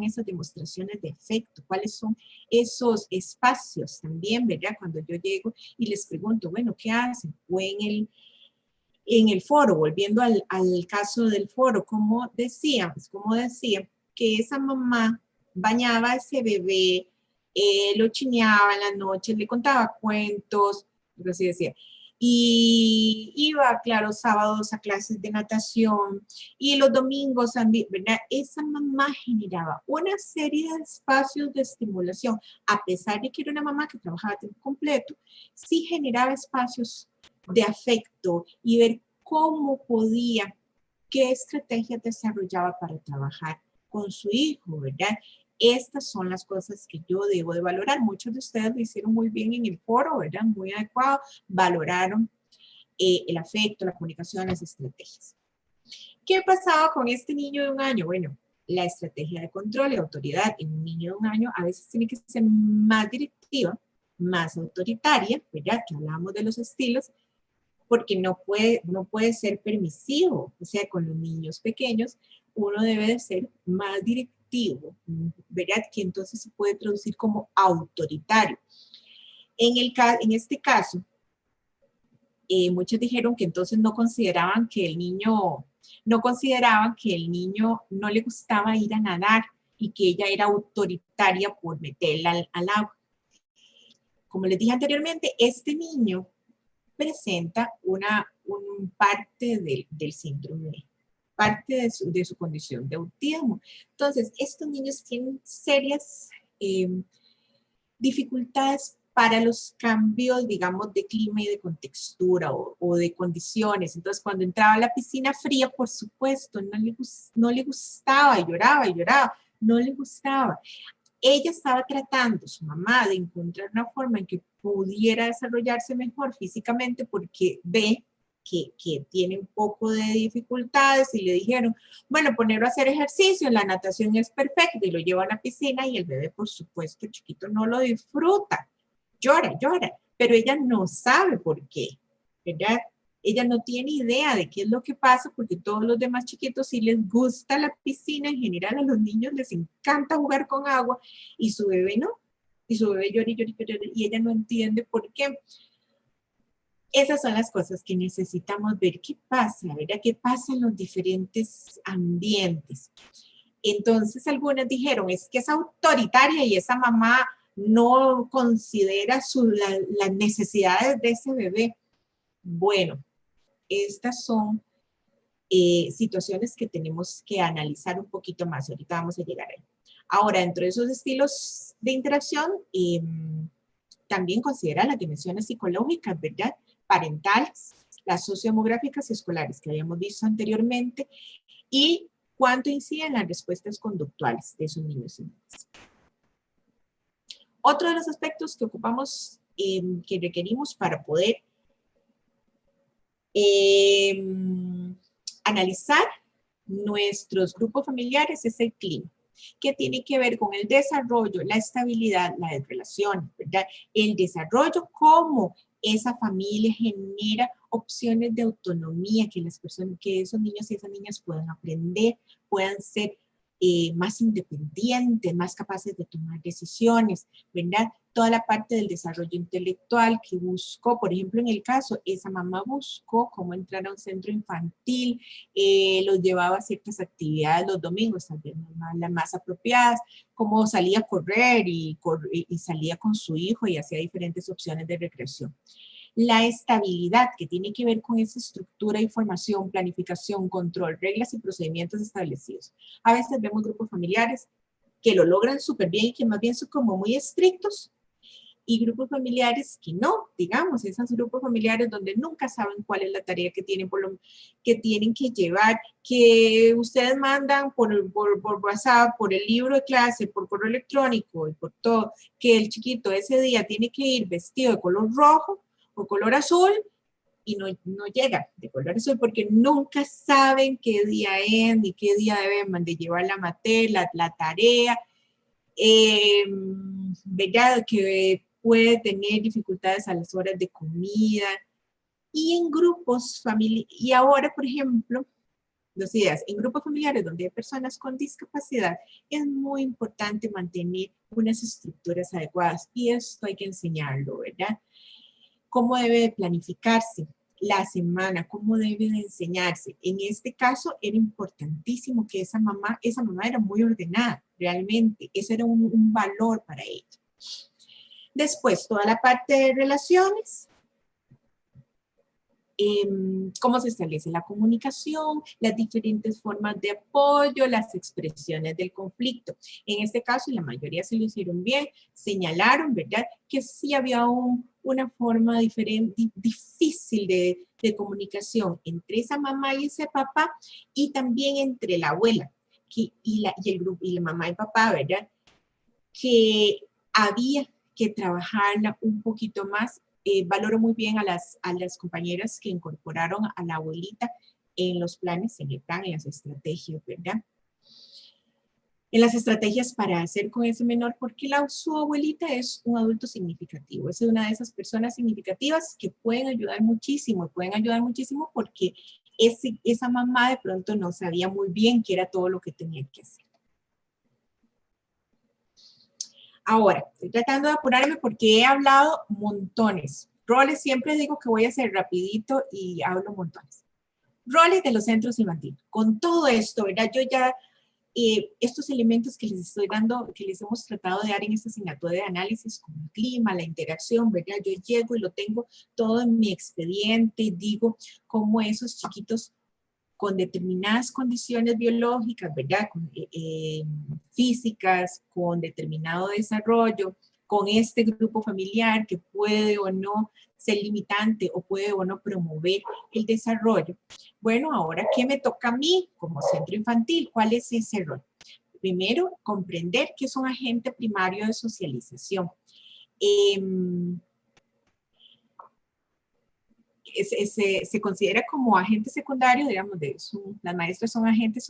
esas demostraciones de afecto? ¿Cuáles son esos espacios también, verdad? Cuando yo llego y les pregunto, bueno, ¿qué hacen? O en el foro, volviendo al caso del foro, como decía que esa mamá bañaba a ese bebé, lo chineaba en la noche, le contaba cuentos, así decía, y iba, claro, sábados a clases de natación y los domingos también, ¿verdad? Esa mamá generaba una serie de espacios de estimulación, a pesar de que era una mamá que trabajaba a tiempo completo, sí generaba espacios de afecto y ver cómo podía, qué estrategias desarrollaba para trabajar con su hijo, ¿verdad? Estas son las cosas que yo debo de valorar. Muchos de ustedes lo hicieron muy bien en el foro, ¿verdad? Muy adecuado, valoraron el afecto, la comunicación, las estrategias. ¿Qué pasaba con este niño de 1 año? Bueno, la estrategia de control y autoridad en un niño de 1 año a veces tiene que ser más directiva, más autoritaria, ¿verdad? Que hablábamos de los estilos, porque no puede ser permisivo. O sea, con los niños pequeños uno debe de ser más directivo, ¿verdad? Que entonces se puede traducir como autoritario. En este caso, muchos dijeron que entonces no consideraban que el niño no le gustaba ir a nadar y que ella era autoritaria por meterla al agua. Como les dije anteriormente, este niño presenta un parte del síndrome, parte de su condición de autismo. Entonces, estos niños tienen serias dificultades para los cambios, digamos, de clima y de contextura o de condiciones. Entonces, cuando entraba a la piscina fría, por supuesto, no le gustaba, y lloraba, no le gustaba. Ella estaba tratando, su mamá, de encontrar una forma en que pudiera desarrollarse mejor físicamente porque ve que tiene un poco de dificultades y le dijeron, bueno, ponerlo a hacer ejercicio, la natación es perfecta y lo lleva a la piscina y el bebé, por supuesto, chiquito, no lo disfruta, llora, llora, pero ella no sabe por qué, ¿verdad? Ella no tiene idea de qué es lo que pasa porque todos los demás chiquitos sí les gusta la piscina, en general a los niños les encanta jugar con agua y su bebé no, y su bebé llora y llora y llora y ella no entiende por qué. Esas son las cosas que necesitamos ver qué pasa, ¿verdad? ¿Qué pasa en los diferentes ambientes? Entonces algunas dijeron, es que es autoritaria y esa mamá no considera las necesidades de ese bebé. Bueno, estas son situaciones que tenemos que analizar un poquito más. Ahorita vamos a llegar ahí. Ahora, dentro de esos estilos de interacción, también considera las dimensiones psicológicas, ¿verdad? Parentales, las sociodemográficas y escolares que habíamos visto anteriormente y cuánto inciden las respuestas conductuales de esos niños y niñas. Otro de los aspectos que ocupamos, que requerimos para poder analizar nuestros grupos familiares es el clima, que tiene que ver con el desarrollo, la estabilidad, la relación, ¿verdad? El desarrollo, cómo esa familia genera opciones de autonomía, que las personas, que esos niños y esas niñas puedan aprender, puedan ser más independientes, más capaces de tomar decisiones, ¿verdad? Toda la parte del desarrollo intelectual que buscó, por ejemplo, en el caso, esa mamá buscó cómo entrar a un centro infantil, los llevaba a ciertas actividades los domingos, tal vez las más apropiadas, como salía a correr y salía con su hijo y hacía diferentes opciones de recreación. La estabilidad, que tiene que ver con esa estructura, información, planificación, control, reglas y procedimientos establecidos. A veces vemos grupos familiares que lo logran súper bien y que más bien son como muy estrictos, y grupos familiares que no, digamos, esos grupos familiares donde nunca saben cuál es la tarea que tienen, que tienen que llevar, que ustedes mandan por WhatsApp, por el libro de clase, por correo electrónico y por todo, que el chiquito ese día tiene que ir vestido de color rojo o color azul y no llega de color azul porque nunca saben qué día es ni qué día deben de llevar la materia, la tarea, ¿verdad? Que puede tener dificultades a las horas de comida y en grupos familiares. Y ahora, por ejemplo, dos ideas, en grupos familiares donde hay personas con discapacidad, es muy importante mantener unas estructuras adecuadas y esto hay que enseñarlo, ¿verdad? ¿Cómo debe de planificarse la semana? ¿Cómo debe de enseñarse? En este caso era importantísimo que esa mamá era muy ordenada, realmente, ese era un valor para ella. Después, toda la parte de relaciones, cómo se establece la comunicación, las diferentes formas de apoyo, las expresiones del conflicto. En este caso, la mayoría se lo hicieron bien, señalaron, ¿verdad?, que sí había una forma diferente, difícil de comunicación entre esa mamá y ese papá, y también entre la abuela y el grupo, y la mamá y papá, ¿verdad?, que había que trabajarla un poquito más. Valoro muy bien a las compañeras que incorporaron a la abuelita en los planes, en el plan, en las estrategias, ¿verdad? En las estrategias para hacer con ese menor, porque su abuelita es un adulto significativo, es una de esas personas significativas que pueden ayudar muchísimo porque esa mamá de pronto no sabía muy bien qué era todo lo que tenía que hacer. Ahora, estoy tratando de apurarme porque he hablado montones. Roles, siempre digo que voy a hacer rapidito y hablo montones. Roles de los centros infantiles. Con todo esto, ¿verdad? Yo ya, estos elementos que les estoy dando, que les hemos tratado de dar en esta asignatura de análisis, como el clima, la interacción, ¿verdad? Yo llego y lo tengo todo en mi expediente, digo cómo esos chiquitos con determinadas condiciones biológicas, ¿verdad? Físicas, con determinado desarrollo, con este grupo familiar que puede o no ser limitante o puede o no promover el desarrollo. Bueno, ahora, ¿qué me toca a mí como centro infantil? ¿Cuál es ese rol? Primero, comprender que es un agente primario de socialización. Se considera como agente secundario, digamos, las maestras son agentes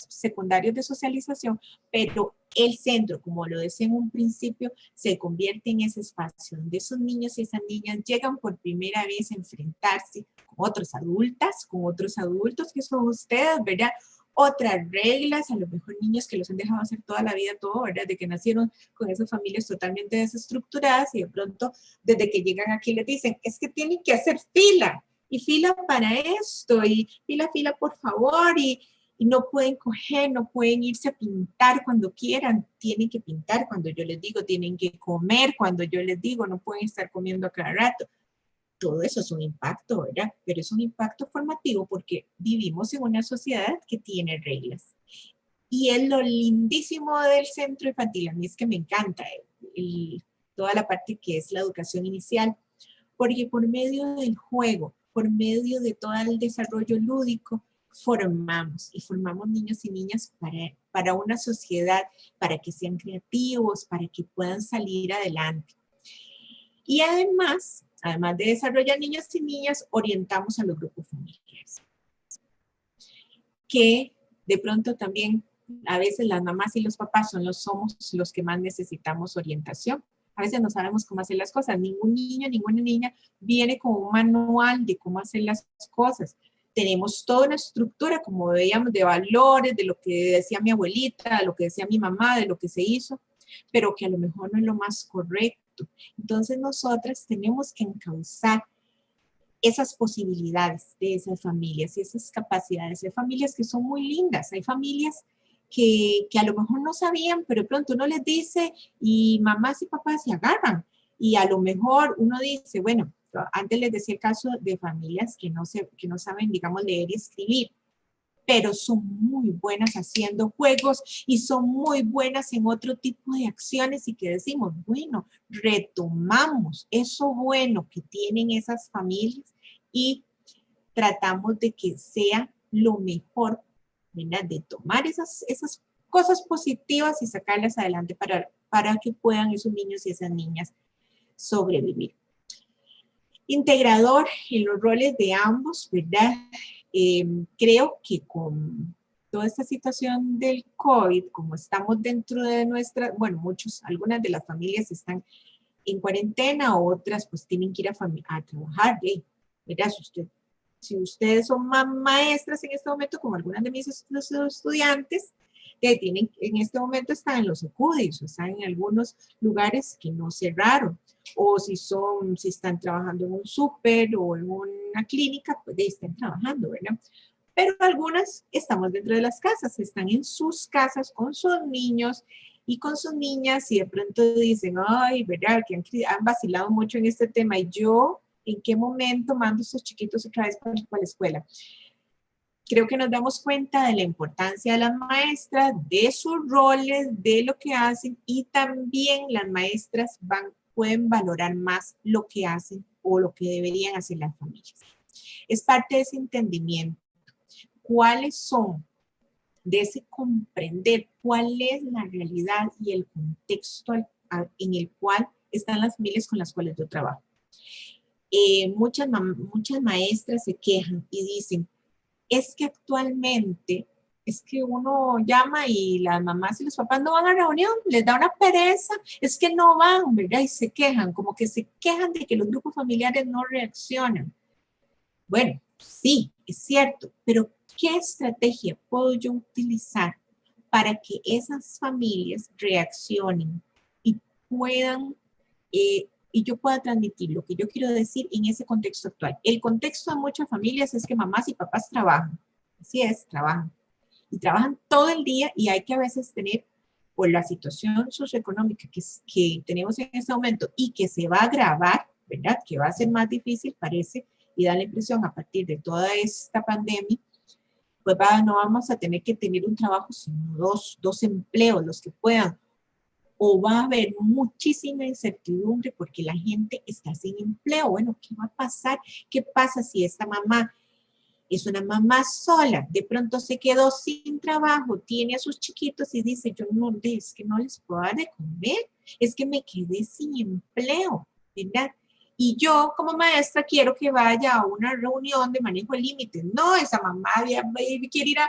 secundarios de socialización, pero el centro, como lo decía en un principio, se convierte en ese espacio donde esos niños y esas niñas llegan por primera vez a enfrentarse con otros adultas, con otros adultos que son ustedes, ¿verdad? Otras reglas, a lo mejor niños que los han dejado hacer toda la vida todo, ¿verdad? De que nacieron con esas familias totalmente desestructuradas y de pronto desde que llegan aquí les dicen, es que tienen que hacer fila, y fila para esto, y fila, por favor, y no pueden coger, no pueden irse a pintar cuando quieran, tienen que pintar cuando yo les digo, tienen que comer cuando yo les digo, no pueden estar comiendo a cada rato. Todo eso es un impacto, ¿verdad? Pero es un impacto formativo porque vivimos en una sociedad que tiene reglas. Y es lo lindísimo del centro infantil, a mí es que me encanta toda la parte que es la educación inicial, porque por medio del juego, por medio de todo el desarrollo lúdico, formamos niños y niñas para una sociedad, para que sean creativos, para que puedan salir adelante. Y además de desarrollar niños y niñas, orientamos a los grupos familiares. Que de pronto también a veces las mamás y los papás somos los que más necesitamos orientación. A veces no sabemos cómo hacer las cosas. Ningún niño, ninguna niña viene con un manual de cómo hacer las cosas. Tenemos toda una estructura, como veíamos, de valores, de lo que decía mi abuelita, de lo que decía mi mamá, de lo que se hizo, pero que a lo mejor no es lo más correcto. Entonces nosotras tenemos que encauzar esas posibilidades de esas familias y esas capacidades. Hay familias que son muy lindas, hay familias que a lo mejor no sabían, pero de pronto uno les dice y mamás y papás se agarran. Y a lo mejor uno dice, bueno, antes les decía el caso de familias que no saben, digamos, leer y escribir, pero son muy buenas haciendo juegos y son muy buenas en otro tipo de acciones y que decimos, bueno, retomamos eso bueno que tienen esas familias y tratamos de que sea lo mejor, ¿verdad? De tomar esas cosas positivas y sacarlas adelante para que puedan esos niños y esas niñas sobrevivir. Integrador en los roles de ambos, ¿verdad? Creo que con toda esta situación del COVID, como estamos dentro de algunas de las familias están en cuarentena, otras pues tienen que ir a trabajar, ¿verdad? Si ustedes son maestras en este momento, como algunas de mis estudiantes, en este momento están en los ECUDIs, o están en algunos lugares que no cerraron, o si están trabajando en un súper o en una clínica, pues están trabajando, ¿verdad? Pero algunas estamos dentro de las casas, están en sus casas con sus niños y con sus niñas y de pronto dicen, ay, ¿verdad? Que han vacilado mucho en este tema y yo, ¿en qué momento mando a estos chiquitos otra vez para la escuela? Creo que nos damos cuenta de la importancia de las maestras, de sus roles, de lo que hacen y también las maestras pueden valorar más lo que hacen o lo que deberían hacer las familias. Es parte de ese entendimiento. ¿Cuáles son? De ese comprender cuál es la realidad y el contexto en el cual están las familias con las cuales yo trabajo. Muchas maestras se quejan y dicen, es que actualmente es que uno llama y las mamás y los papás no van a reunión, les da una pereza, es que no van, ¿verdad? Y se quejan, como que se quejan de que los grupos familiares no reaccionan. Bueno, sí, es cierto, pero ¿qué estrategia puedo yo utilizar para que esas familias reaccionen y puedan, y yo pueda transmitir lo que yo quiero decir en ese contexto actual? El contexto de muchas familias es que mamás y papás trabajan, así es, trabajan, y trabajan todo el día y hay que a veces tener, por la situación socioeconómica que tenemos en este momento y que se va a agravar, ¿verdad? Que va a ser más difícil, parece, y da la impresión a partir de toda esta pandemia, pues no vamos a tener que tener un trabajo, sino dos empleos, los que puedan o va a haber muchísima incertidumbre porque la gente está sin empleo. Bueno, ¿qué va a pasar? ¿Qué pasa si esta mamá es una mamá sola, de pronto se quedó sin trabajo, tiene a sus chiquitos y dice, yo no, es que no les puedo dar de comer, es que me quedé sin empleo, ¿verdad? Y yo como maestra quiero que vaya a una reunión de manejo de límites. No, esa mamá quiere ir a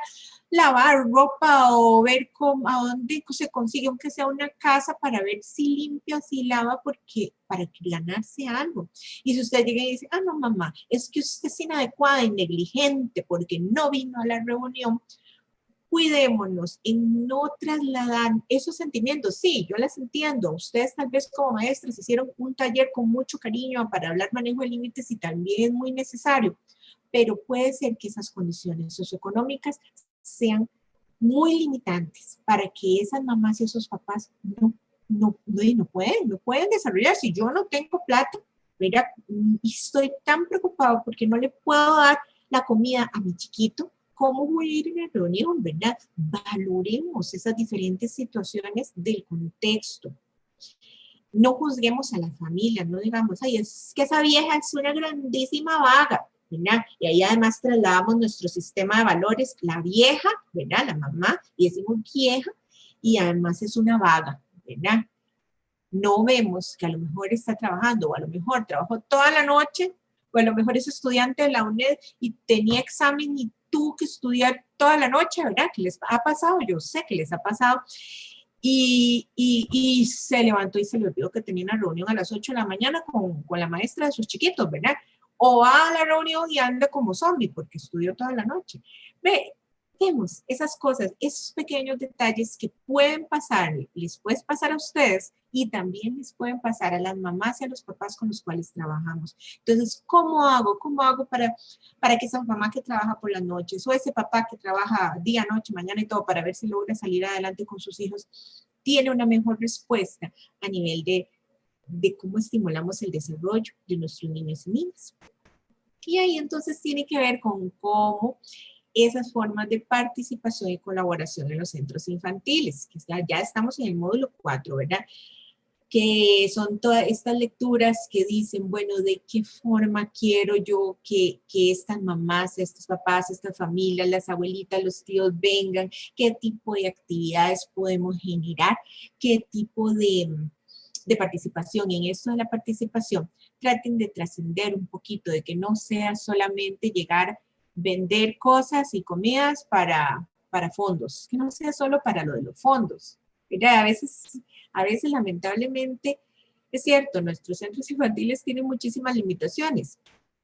lavar ropa o ver cómo, a dónde se consigue, aunque sea una casa, para ver si limpia, si lava, porque para ganarse algo. Y si usted llega y dice, ah, no, mamá, es que usted es inadecuada y negligente porque no vino a la reunión, cuidémonos en no trasladar esos sentimientos. Sí, yo las entiendo. Ustedes tal vez como maestras hicieron un taller con mucho cariño para hablar manejo de límites y también es muy necesario, pero puede ser que esas condiciones socioeconómicas sean muy limitantes para que esas mamás y esos papás no pueden desarrollar. Si yo no tengo plata, mira, y estoy tan preocupado porque no le puedo dar la comida a mi chiquito, ¿cómo voy a ir en la reunión, verdad? Valoremos esas diferentes situaciones del contexto. No juzguemos a la familia, no digamos, ay, es que esa vieja es una grandísima vaga, ¿verdad? Y ahí además trasladamos nuestro sistema de valores, la vieja, ¿verdad? La mamá, y decimos vieja, y además es una vaga, ¿verdad? No vemos que a lo mejor está trabajando, o a lo mejor trabajó toda la noche, o a lo mejor es estudiante de la UNED y tenía examen y tuvo que estudiar toda la noche, ¿verdad? ¿Qué les ha pasado? Yo sé que les ha pasado. Y se levantó y se le olvidó que tenía una reunión a las 8 de la mañana con la maestra de sus chiquitos, ¿verdad? O va a la reunión y anda como zombie porque estudió toda la noche. Ve, vemos esas cosas, esos pequeños detalles que pueden pasar, les puede pasar a ustedes y también les pueden pasar a las mamás y a los papás con los cuales trabajamos. Entonces, ¿cómo hago? ¿Cómo hago para que esa mamá que trabaja por las noches o ese papá que trabaja día, noche, mañana y todo para ver si logra salir adelante con sus hijos tiene una mejor respuesta a nivel de cómo estimulamos el desarrollo de nuestros niños y niñas? Y ahí entonces tiene que ver con cómo esas formas de participación y colaboración en los centros infantiles, que ya estamos en el módulo 4, ¿verdad? Que son todas estas lecturas que dicen, bueno, ¿de qué forma quiero yo que estas mamás, estos papás, estas familias, las abuelitas, los tíos vengan? ¿Qué tipo de actividades podemos generar? ¿Qué tipo de participación? Y en esto de la participación, traten de trascender un poquito, de que no sea solamente llegar, vender cosas y comidas para fondos, que no sea solo para lo de los fondos. Mira, a veces lamentablemente, es cierto, nuestros centros infantiles tienen muchísimas limitaciones.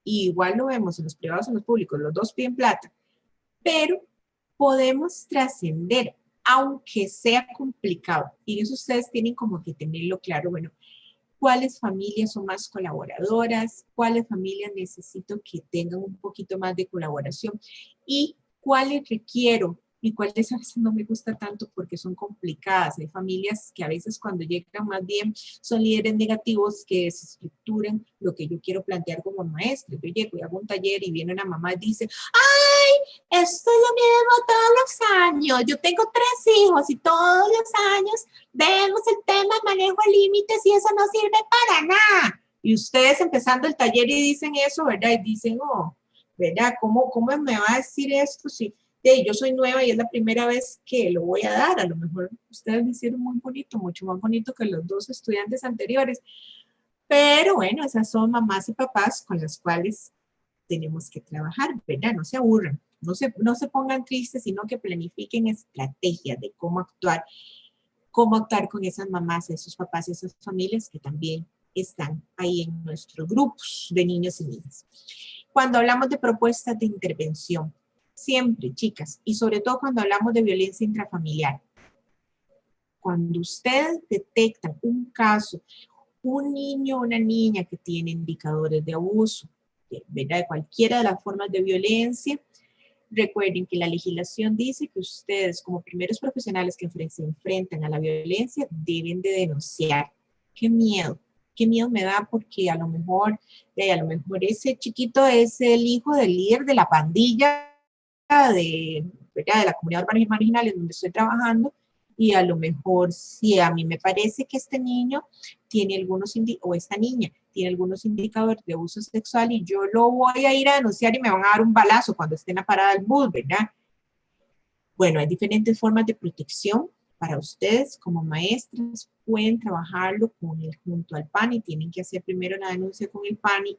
Y igual lo vemos en los privados y en los públicos, los dos piden plata. Pero podemos trascender, aunque sea complicado. Y eso ustedes tienen como que tenerlo claro. Bueno, ¿cuáles familias son más colaboradoras? ¿Cuáles familias necesito que tengan un poquito más de colaboración? ¿Y cuáles requiero? Y cuáles a veces no me gusta tanto porque son complicadas. Hay familias que a veces cuando llegan más bien son líderes negativos que desestructuran lo que yo quiero plantear como maestra. Yo llego y hago un taller y viene una mamá y dice, ¡ay! Esto es lo mismo todos los años. Yo tengo 3 hijos y todos los años vemos el tema manejo de límites y eso no sirve para nada. Y ustedes empezando el taller y dicen eso, ¿verdad? Y dicen, oh, ¿verdad? ¿Cómo me va a decir esto si yo soy nueva y es la primera vez que lo voy a dar? A lo mejor ustedes lo hicieron muy bonito, mucho más bonito que los 2 estudiantes anteriores. Pero bueno, esas son mamás y papás con las cuales tenemos que trabajar, ¿verdad? No se aburran, no se pongan tristes, sino que planifiquen estrategias de cómo actuar con esas mamás, esos papás, esas familias que también están ahí en nuestros grupos de niños y niñas. Cuando hablamos de propuestas de intervención, siempre, chicas, y sobre todo cuando hablamos de violencia intrafamiliar, cuando ustedes detectan un caso, un niño o una niña que tiene indicadores de abuso, ¿verdad? De cualquiera de las formas de violencia, recuerden que la legislación dice que ustedes como primeros profesionales que se enfrentan a la violencia deben de denunciar. Qué miedo me da porque a lo mejor ese chiquito es el hijo del líder de la pandilla ¿verdad? De la comunidad urbana y marginal en donde estoy trabajando y a lo mejor si a mí me parece que este niño tiene algunos, o esta niña tiene algunos indicadores de abuso sexual y yo lo voy a ir a denunciar y me van a dar un balazo cuando esté en la parada del bus, ¿verdad? Bueno, hay diferentes formas de protección para ustedes como maestras. Pueden trabajarlo junto al PANI, tienen que hacer primero la denuncia con el PANI.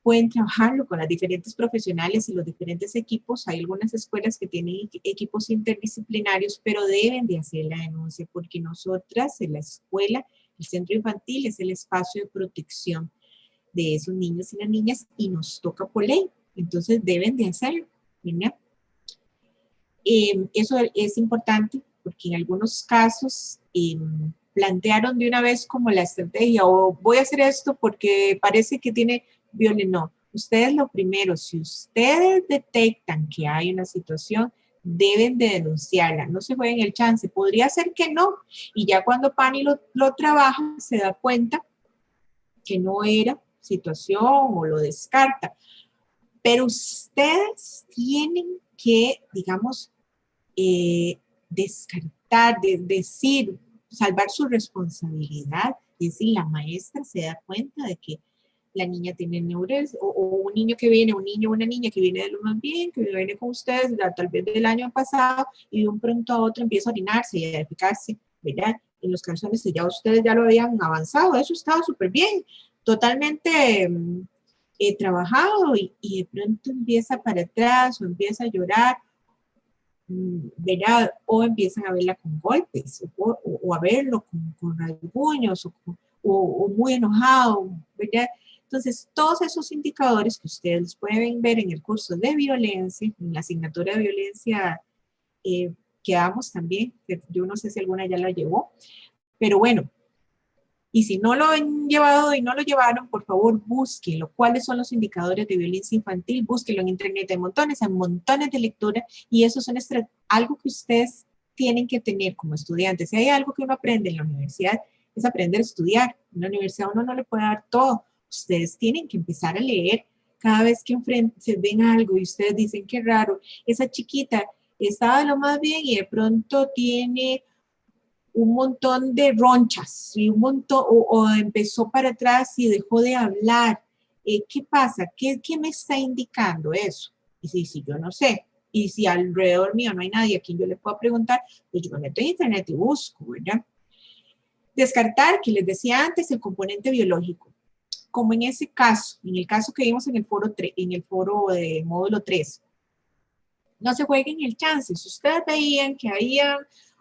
Pueden trabajarlo con las diferentes profesionales y los diferentes equipos. Hay algunas escuelas que tienen equipos interdisciplinarios, pero deben de hacer la denuncia porque nosotras en la escuela, el centro infantil es el espacio de protección de esos niños y las niñas y nos toca por ley. Entonces deben de hacerlo, ¿verdad? Eso es importante porque en algunos casos plantearon de una vez como la estrategia o voy a hacer esto porque parece que tiene violencia. No, ustedes lo primero, si ustedes detectan que hay una situación, deben de denunciarla, no se jueguen el chance, podría ser que no, y ya cuando Pani lo trabaja, se da cuenta que no era situación o lo descarta, pero ustedes tienen que, digamos, descartar, decir, salvar su responsabilidad, es decir, la maestra se da cuenta de que la niña tiene neurosis, o un niño que viene, un niño o una niña que viene de lo más bien, que viene con ustedes tal vez del año pasado, y de un pronto a otro empieza a orinarse y a defecarse, ¿verdad? En los calzones que ya ustedes ya lo habían avanzado, eso estaba súper bien, totalmente trabajado, y de pronto empieza para atrás, o empieza a llorar, ¿verdad? O empiezan a verla con golpes, o a verlo con rasguños, o muy enojado, ¿verdad? Entonces, todos esos indicadores que ustedes pueden ver en el curso de violencia, en la asignatura de violencia que damos también, que yo no sé si alguna ya la llevó, pero bueno, y si no lo han llevado y no lo llevaron, por favor, búsquenlo. ¿Cuáles son los indicadores de violencia infantil? Búsquenlo en internet, hay montones de lectura y eso es algo que ustedes tienen que tener como estudiantes. Si hay algo que uno aprende en la universidad, es aprender a estudiar. En la universidad uno no le puede dar todo. Ustedes tienen que empezar a leer cada vez que se ven algo y ustedes dicen, qué raro, esa chiquita estaba de lo más bien y de pronto tiene un montón de ronchas y un montón, o empezó para atrás y dejó de hablar. ¿Qué pasa? ¿Qué me está indicando eso? Y si yo no sé, y si alrededor mío no hay nadie a quien yo le pueda preguntar, pues yo me meto en internet y busco, ¿verdad? Descartar, que les decía antes, el componente biológico. Como en ese caso, en el caso que vimos en el foro de módulo 3, no se jueguen el chance. Si ustedes veían que había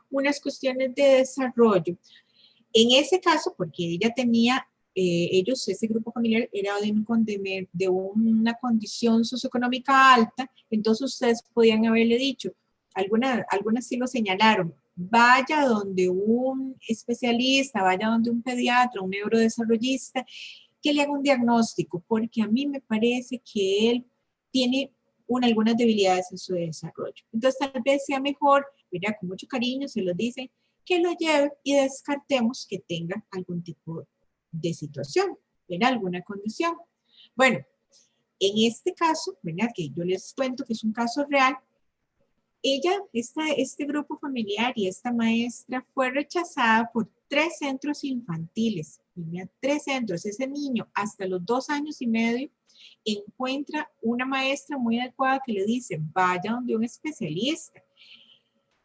unas cuestiones de desarrollo, en ese caso, porque ella tenía, ese grupo familiar era de una condición socioeconómica alta, entonces ustedes podían haberle dicho, algunas sí lo señalaron, vaya donde un especialista, vaya donde un pediatra, un neurodesarrollista, que le haga un diagnóstico, porque a mí me parece que él tiene algunas debilidades en su desarrollo. Entonces tal vez sea mejor, mira, con mucho cariño se lo dicen, que lo lleve y descartemos que tenga algún tipo de situación, ¿verdad? Alguna condición. Bueno, en este caso, ¿verdad? Que yo les cuento que es un caso real, este grupo familiar y esta maestra fue rechazada por 3 centros infantiles, ¿verdad? 3 centros. Ese niño hasta los 2 años y medio encuentra una maestra muy adecuada que le dice, vaya donde un especialista.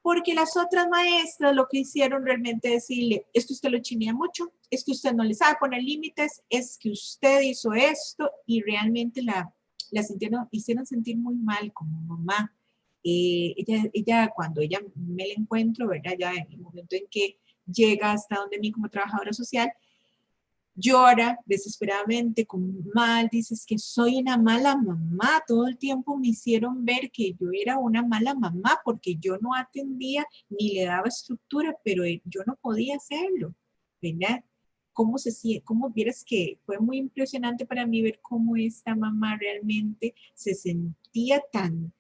Porque las otras maestras lo que hicieron realmente decirle, es que usted lo chinea mucho, es que usted no le sabe poner límites, es que usted hizo esto y realmente la hicieron sentir muy mal como mamá. Ella, cuando ella me la encuentro, ¿verdad? Ya en el momento en que llega hasta donde mí como trabajadora social, llora desesperadamente, con mal, dices que soy una mala mamá, todo el tiempo me hicieron ver que yo era una mala mamá porque yo no atendía ni le daba estructura, pero yo no podía hacerlo, ¿verdad? ¿Cómo vieras que fue muy impresionante para mí ver cómo esta mamá realmente se sentía tan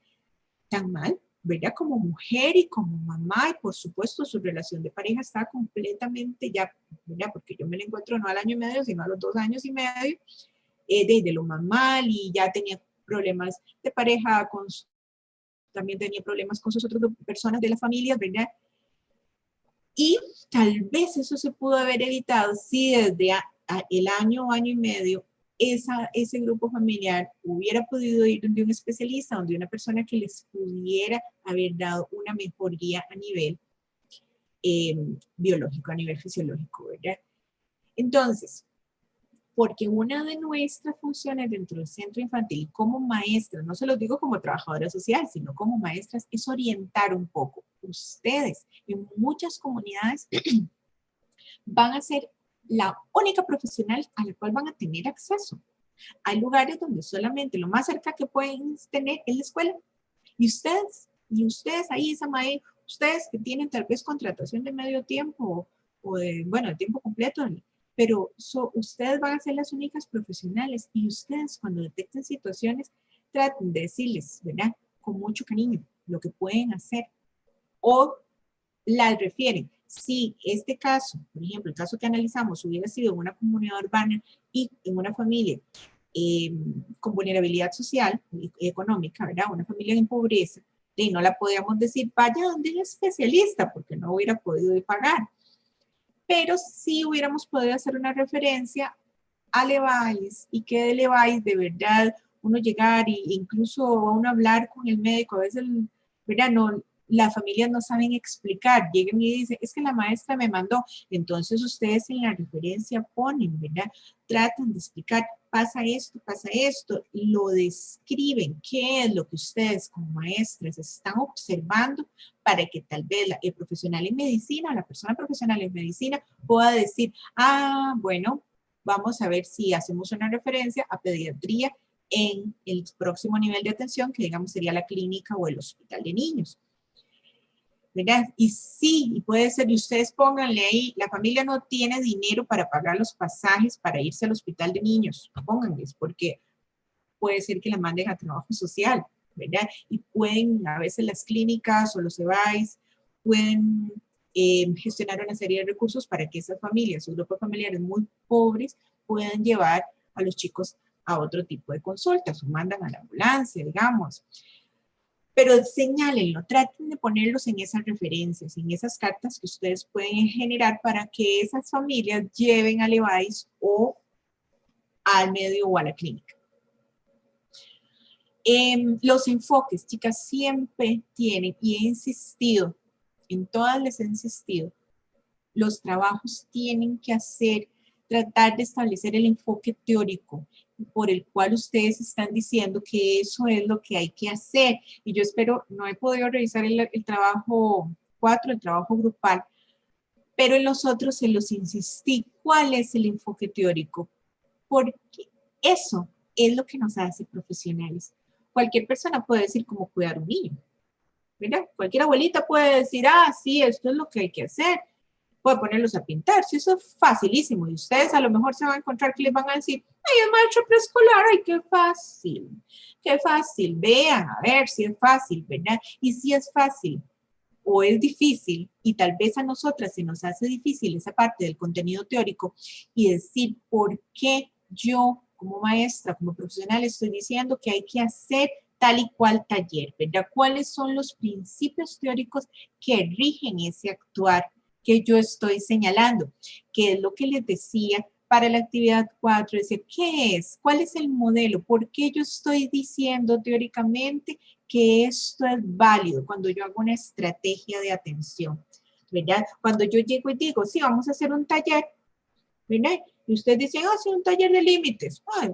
mal, ¿verdad? Como mujer y como mamá, y por supuesto su relación de pareja estaba completamente ya, ¿verdad? Porque yo me la encuentro no al año y medio, sino a los 2 años y medio, de lo más mal, y ya tenía problemas de pareja, también tenía problemas con sus otras personas de la familia, ¿verdad? Y tal vez eso se pudo haber evitado si desde el año o año y medio ese grupo familiar hubiera podido ir donde un especialista, donde una persona que les pudiera haber dado una mejor guía a nivel biológico, a nivel fisiológico, ¿verdad? Entonces, porque una de nuestras funciones dentro del centro infantil como maestras, no se los digo como trabajadora social, sino como maestras, es orientar un poco. Ustedes en muchas comunidades van a ser la única profesional a la cual van a tener acceso. Hay lugares donde solamente lo más cerca que pueden tener es la escuela. Y ustedes ahí, esa maestra, ustedes que tienen tal vez contratación de medio tiempo o de, bueno, de tiempo completo, pero ustedes van a ser las únicas profesionales y ustedes cuando detecten situaciones traten de decirles, ¿verdad? Con mucho cariño lo que pueden hacer o las refieren. Si este caso, por ejemplo, el caso que analizamos hubiera sido en una comunidad urbana y en una familia con vulnerabilidad social y económica, ¿verdad? Una familia en pobreza, y no la podíamos decir, vaya donde un especialista, porque no hubiera podido pagar. Pero sí hubiéramos podido hacer una referencia a Levi's y que de Levi's de verdad uno llegar e incluso uno hablar con el médico, a veces, ¿verdad? No, las familias no saben explicar, llegan y dicen, es que la maestra me mandó, entonces ustedes en la referencia ponen, ¿verdad? Tratan de explicar, pasa esto, lo describen, qué es lo que ustedes como maestras están observando para que tal vez el profesional en medicina, la persona profesional en medicina pueda decir, ah, bueno, vamos a ver si hacemos una referencia a pediatría en el próximo nivel de atención, que digamos sería la clínica o el hospital de niños. ¿Verdad? Y sí, y puede ser, y ustedes pónganle ahí, la familia no tiene dinero para pagar los pasajes para irse al hospital de niños, pónganles, porque puede ser que la manden a trabajo social, ¿verdad? Y pueden, a veces las clínicas o los EVAIS pueden gestionar una serie de recursos para que esas familias, sus grupos familiares muy pobres, puedan llevar a los chicos a otro tipo de consultas, o mandan a la ambulancia, digamos. Pero señálenlo, traten de ponerlos en esas referencias, en esas cartas que ustedes pueden generar para que esas familias lleven a Levi's o al medio o a la clínica. Los enfoques, chicas, siempre tienen, y he insistido, en todas les he insistido, los trabajos tienen que hacer, tratar de establecer el enfoque teórico por el cual ustedes están diciendo que eso es lo que hay que hacer. Y yo espero, no he podido revisar el trabajo 4, el trabajo grupal, pero en los otros se los insistí. ¿Cuál es el enfoque teórico? Porque eso es lo que nos hace profesionales. Cualquier persona puede decir cómo cuidar a un niño, ¿verdad? Cualquier abuelita puede decir, ah, sí, esto es lo que hay que hacer. Puede ponerlos a pintar, si eso es facilísimo. Y ustedes a lo mejor se van a encontrar que les van a decir, ay, es maestro preescolar, ay, qué fácil, vean, a ver si es fácil, ¿verdad? Y si es fácil o es difícil, y tal vez a nosotras se nos hace difícil esa parte del contenido teórico y decir por qué yo como maestra, como profesional, estoy diciendo que hay que hacer tal y cual taller, ¿verdad? ¿Cuáles son los principios teóricos que rigen ese actuar que yo estoy señalando? ¿Qué es lo que les decía para la actividad 4? Decir, ¿qué es? ¿Cuál es el modelo? ¿Por qué yo estoy diciendo teóricamente que esto es válido cuando yo hago una estrategia de atención? ¿Verdad? Cuando yo llego y digo, sí, vamos a hacer un taller, ¿verdad? Y ustedes dicen, ah, sí, un taller de límites. Ay,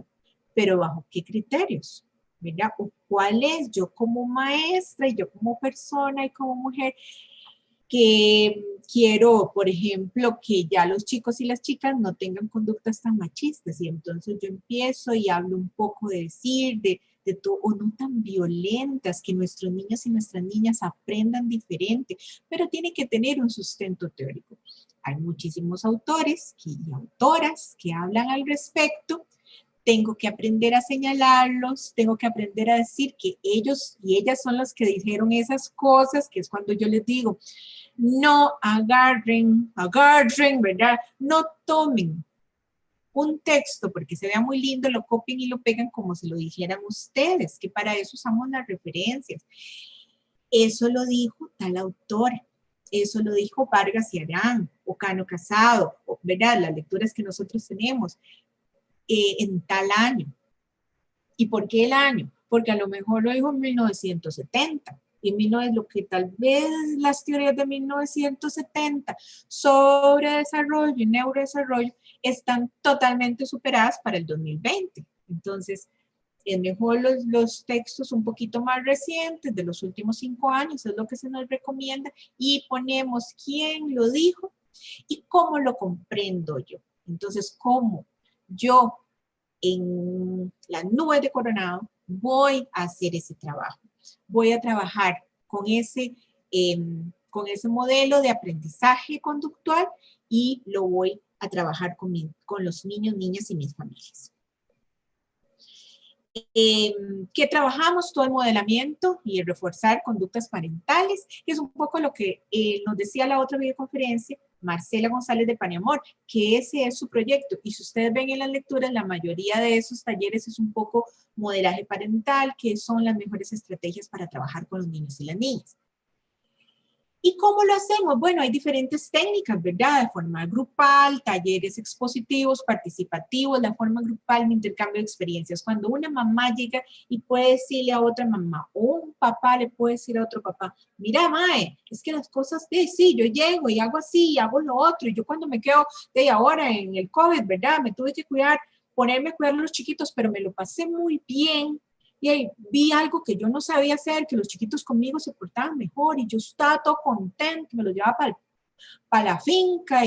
pero ¿bajo qué criterios? ¿Verdad? ¿O cuál es yo como maestra y yo como persona y como mujer que quiero, por ejemplo, que ya los chicos y las chicas no tengan conductas tan machistas? Y entonces yo empiezo y hablo un poco de decir, de todo, o no tan violentas, que nuestros niños y nuestras niñas aprendan diferente, pero tiene que tener un sustento teórico. Hay muchísimos autores y autoras que hablan al respecto. Tengo que aprender a señalarlos, tengo que aprender a decir que ellos y ellas son los que dijeron esas cosas, que es cuando yo les digo, no agarren, ¿verdad? No tomen un texto porque se vea muy lindo, lo copien y lo pegan como si lo dijeran ustedes, que para eso usamos las referencias. Eso lo dijo tal autor. Eso lo dijo Vargas y Arán, o Cano Casado, ¿verdad? Las lecturas que nosotros tenemos en tal año. ¿Y por qué el año? Porque a lo mejor lo dijo en 1970. Y lo que tal vez las teorías de 1970 sobre desarrollo y neurodesarrollo están totalmente superadas para el 2020. Entonces, es mejor los textos un poquito más recientes, de los últimos 5 años, es lo que se nos recomienda, y ponemos quién lo dijo y cómo lo comprendo yo. Entonces, cómo yo en las nubes de Coronado voy a hacer ese trabajo. Voy a trabajar con ese modelo de aprendizaje conductual y lo voy a trabajar con los niños, niñas y mis familias. Que trabajamos todo el modelamiento y el reforzar conductas parentales, que es un poco lo que nos decía la otra videoconferencia, Marcela González de Paniamor, que ese es su proyecto. Y si ustedes ven en las lecturas, la mayoría de esos talleres es un poco modelaje parental, que son las mejores estrategias para trabajar con los niños y las niñas. ¿Y cómo lo hacemos? Bueno, hay diferentes técnicas, ¿verdad? De forma grupal, talleres expositivos, participativos, la forma grupal, un intercambio de experiencias. Cuando una mamá llega y puede decirle a otra mamá, o un papá le puede decir a otro papá, mira, mae, es que las cosas, sí, yo llego y hago así, y hago lo otro, y yo cuando me quedo de ahora en el COVID, ¿verdad? Me tuve que ponerme a cuidar a los chiquitos, pero me lo pasé muy bien. Y ahí vi algo que yo no sabía hacer, que los chiquitos conmigo se portaban mejor y yo estaba todo contento, me lo llevaba para la finca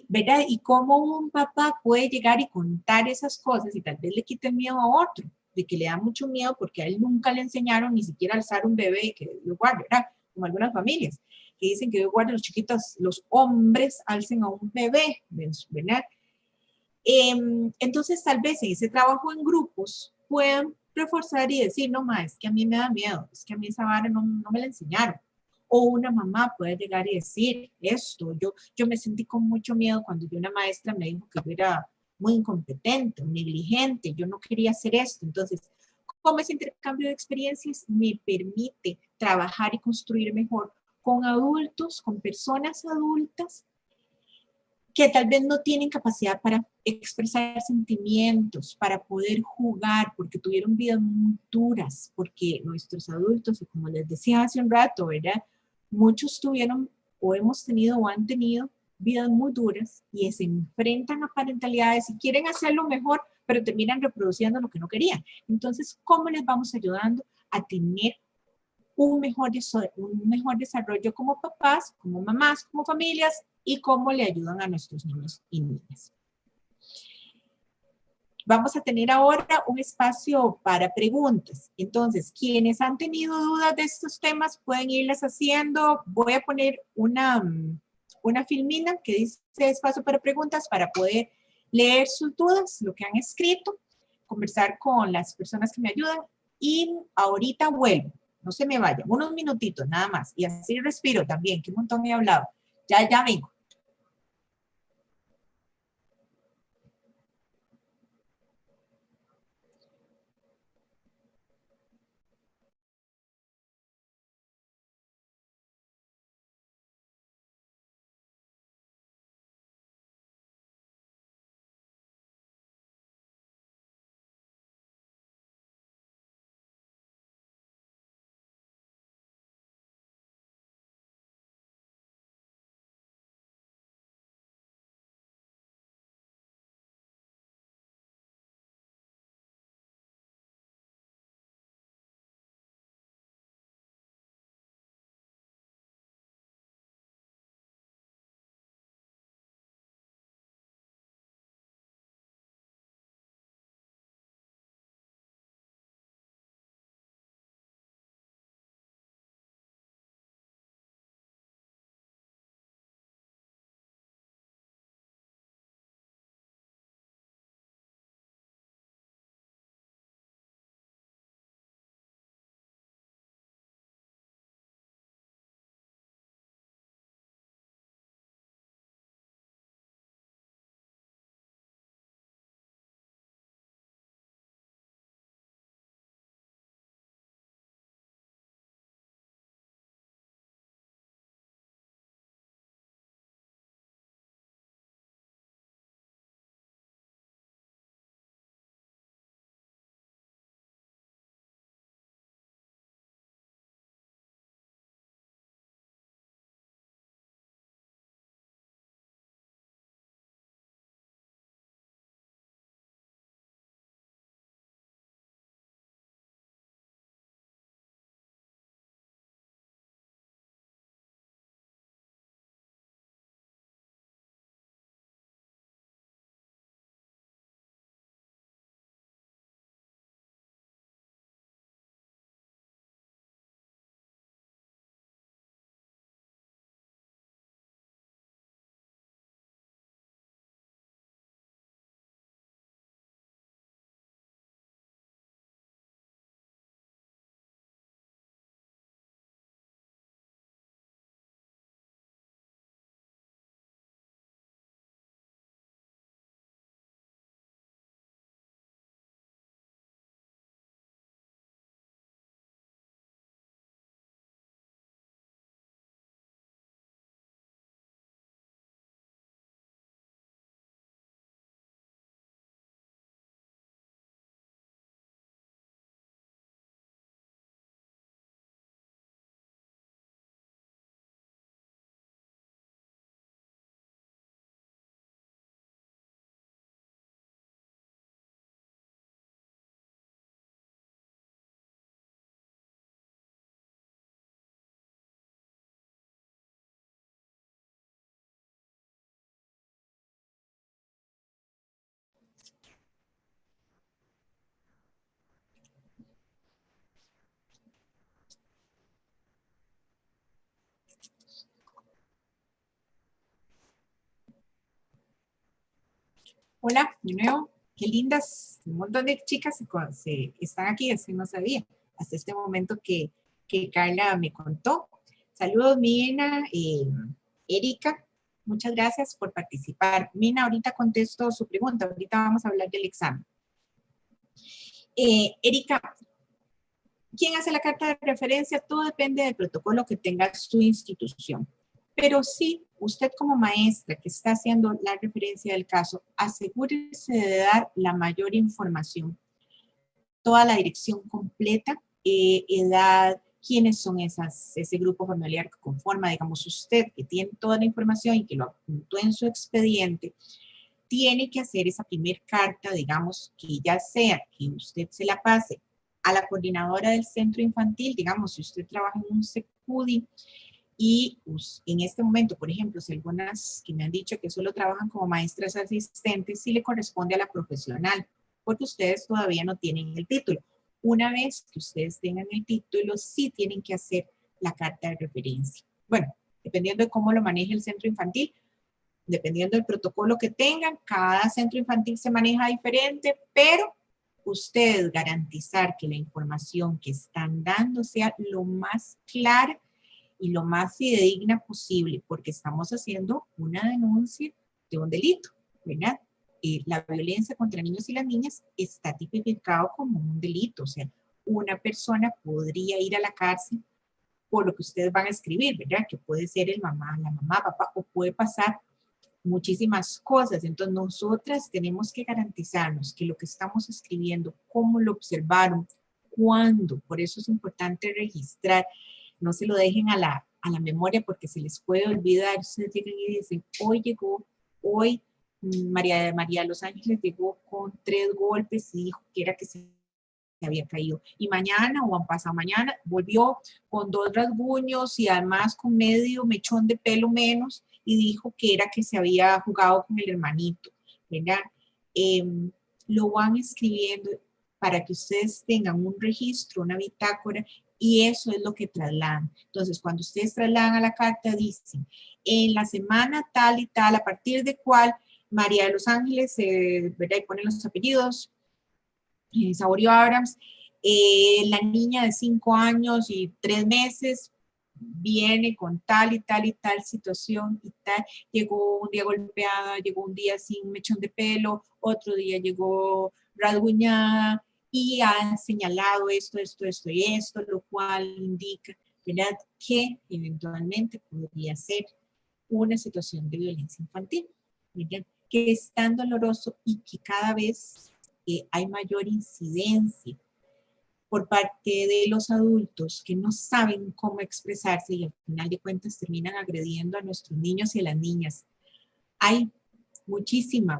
¿verdad? Y cómo un papá puede llegar y contar esas cosas y tal vez le quite miedo a otro, de que le da mucho miedo porque a él nunca le enseñaron ni siquiera a alzar un bebé y que lo guarde, ¿verdad? Como algunas familias que dicen que guarden los chiquitos, los hombres alcen a un bebé, ¿verdad? Entonces, tal vez en ese trabajo en grupos puedan reforzar y decir, no, ma, es que a mí me da miedo, es que a mí esa vara no me la enseñaron. O una mamá puede llegar y decir esto, yo me sentí con mucho miedo cuando una maestra me dijo que yo era muy incompetente, negligente, yo no quería hacer esto. Entonces, ¿cómo ese intercambio de experiencias me permite trabajar y construir mejor con adultos, con personas adultas que tal vez no tienen capacidad para expresar sentimientos, para poder jugar, porque tuvieron vidas muy duras, porque nuestros adultos, y como les decía hace un rato, ¿verdad? Muchos tuvieron o hemos tenido o han tenido vidas muy duras y se enfrentan a parentalidades y quieren hacerlo mejor, pero terminan reproduciendo lo que no querían. Entonces, ¿cómo les vamos ayudando a tener un mejor desarrollo como papás, como mamás, como familias y cómo le ayudan a nuestros niños y niñas? Vamos a tener ahora un espacio para preguntas. Entonces, quienes han tenido dudas de estos temas pueden irlas haciendo. Voy a poner una filmina que dice espacio para preguntas para poder leer sus dudas, lo que han escrito, conversar con las personas que me ayudan y ahorita vuelvo. No se me vayan, unos minutitos nada más. Y así respiro también, que un montón he hablado. Ya vengo. Hola, de nuevo. Qué lindas. Un montón de chicas están aquí, es que no sabía. Hasta este momento que Carla me contó. Saludos, Mina, Erika. Muchas gracias por participar. Mina, ahorita contesto su pregunta. Ahorita vamos a hablar del examen. Erika, ¿quién hace la carta de referencia? Todo depende del protocolo que tenga su institución. Pero sí, usted como maestra que está haciendo la referencia del caso, asegúrese de dar la mayor información, toda la dirección completa, edad, quiénes son ese grupo familiar que conforma, digamos usted que tiene toda la información y que lo apuntó en su expediente, tiene que hacer esa primer carta, digamos, que ya sea que usted se la pase a la coordinadora del centro infantil, digamos, si usted trabaja en un SECUDI, y en este momento, por ejemplo, si algunas que me han dicho que solo trabajan como maestras asistentes, sí le corresponde a la profesional, porque ustedes todavía no tienen el título. Una vez que ustedes tengan el título, sí tienen que hacer la carta de referencia. Bueno, dependiendo de cómo lo maneje el centro infantil, dependiendo del protocolo que tengan, cada centro infantil se maneja diferente, pero ustedes garantizar que la información que están dando sea lo más clara y lo más fidedigna posible, porque estamos haciendo una denuncia de un delito, ¿verdad? La violencia contra niños y las niñas está tipificado como un delito, o sea, una persona podría ir a la cárcel por lo que ustedes van a escribir, ¿verdad? Que puede ser la mamá, papá, o puede pasar muchísimas cosas. Entonces, nosotras tenemos que garantizarnos que lo que estamos escribiendo, cómo lo observaron, cuándo, por eso es importante registrar. No se lo dejen a la memoria porque se les puede olvidar. Ustedes llegan y dicen, hoy María de Los Ángeles llegó con 3 golpes y dijo que era que se había caído. Y mañana o pasado mañana volvió con 2 rasguños y además con medio mechón de pelo menos y dijo que era que se había jugado con el hermanito, ¿verdad? Lo van escribiendo para que ustedes tengan un registro, una bitácora, y eso es lo que trasladan. Entonces, cuando ustedes trasladan a la carta, dicen, en la semana tal y tal, a partir de cuál, María de Los Ángeles, ¿verdad? Y ponen los apellidos, Saborio Abrams, la niña de 5 años y 3 meses, viene con tal y tal y tal situación y tal, llegó un día golpeada, llegó un día sin mechón de pelo, otro día llegó rasguñada y ha señalado esto y esto, lo cual indica, ¿verdad?, que eventualmente podría ser una situación de violencia infantil, ¿verdad?, que es tan doloroso y que cada vez hay mayor incidencia por parte de los adultos que no saben cómo expresarse y al final de cuentas terminan agrediendo a nuestros niños y a las niñas. Hay muchísima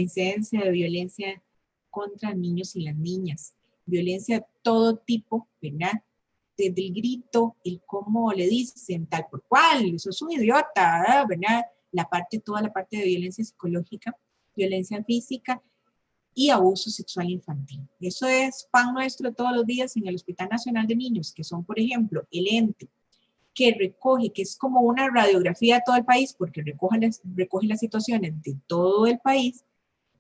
incidencia de violencia contra niños y las niñas. Violencia de todo tipo, ¿verdad? Desde el grito, el cómo le dicen tal por cual, eso es un idiota, ¿verdad? Toda la parte de violencia psicológica, violencia física, y abuso sexual infantil. Eso es pan nuestro todos los días en el Hospital Nacional de Niños, que son, por ejemplo, el ente que recoge, que es como una radiografía de todo el país, porque recoge las situaciones de todo el país,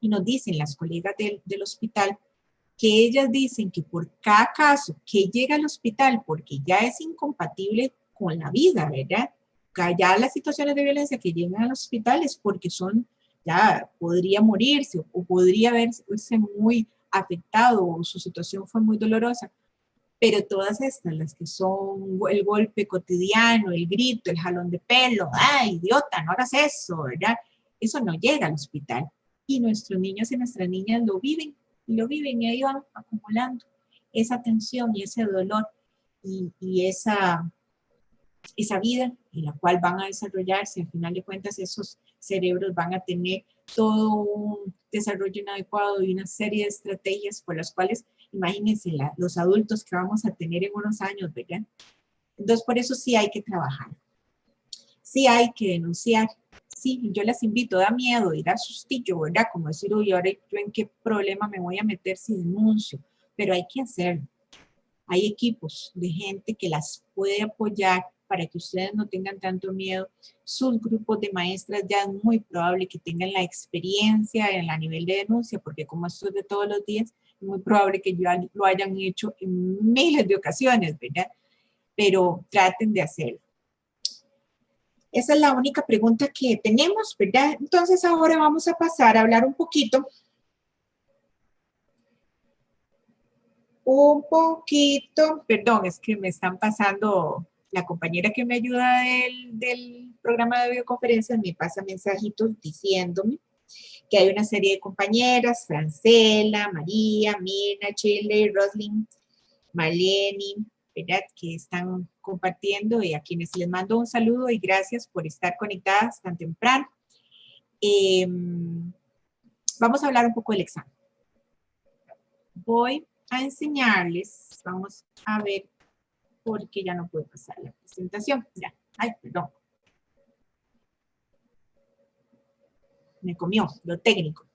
y nos dicen las colegas del hospital que ellas dicen que por cada caso que llega al hospital, porque ya es incompatible con la vida, ¿verdad? Ya las situaciones de violencia que llegan al hospital es porque ya podría morirse o podría verse muy afectado o su situación fue muy dolorosa. Pero todas estas, las que son el golpe cotidiano, el grito, el jalón de pelo, ¡ay, idiota, no hagas eso!, ¿verdad? Eso no llega al hospital. Y nuestros niños y nuestras niñas lo viven y ahí van acumulando esa tensión y ese dolor y esa vida en la cual van a desarrollarse. Al final de cuentas, esos cerebros van a tener todo un desarrollo inadecuado y una serie de estrategias por las cuales, imagínense, los adultos que vamos a tener en unos años, ¿verdad? Entonces, por eso sí hay que trabajar. Sí hay que denunciar. Sí, yo las invito, da miedo y da sustillo, ¿verdad? Como decir, uy, ahora yo en qué problema me voy a meter si denuncio, pero hay que hacerlo. Hay equipos de gente que las puede apoyar para que ustedes no tengan tanto miedo. Sus grupos de maestras ya es muy probable que tengan la experiencia en la nivel de denuncia, porque como esto es de todos los días, es muy probable que ya lo hayan hecho en miles de ocasiones, ¿verdad? Pero traten de hacerlo. Esa es la única pregunta que tenemos, ¿verdad? Entonces ahora vamos a pasar a hablar un poquito, perdón, es que me están pasando, la compañera que me ayuda del programa de videoconferencias me pasa mensajitos diciéndome que hay una serie de compañeras, Francela, María, Mirna, Shirley, Roslyn, Marlene, ¿verdad? Que están compartiendo y a quienes les mando un saludo y gracias por estar conectadas tan temprano. Vamos a hablar un poco del examen. Voy a enseñarles, vamos a ver, porque ya no puedo pasar la presentación. Ya, ay, perdón. Me comió lo técnico.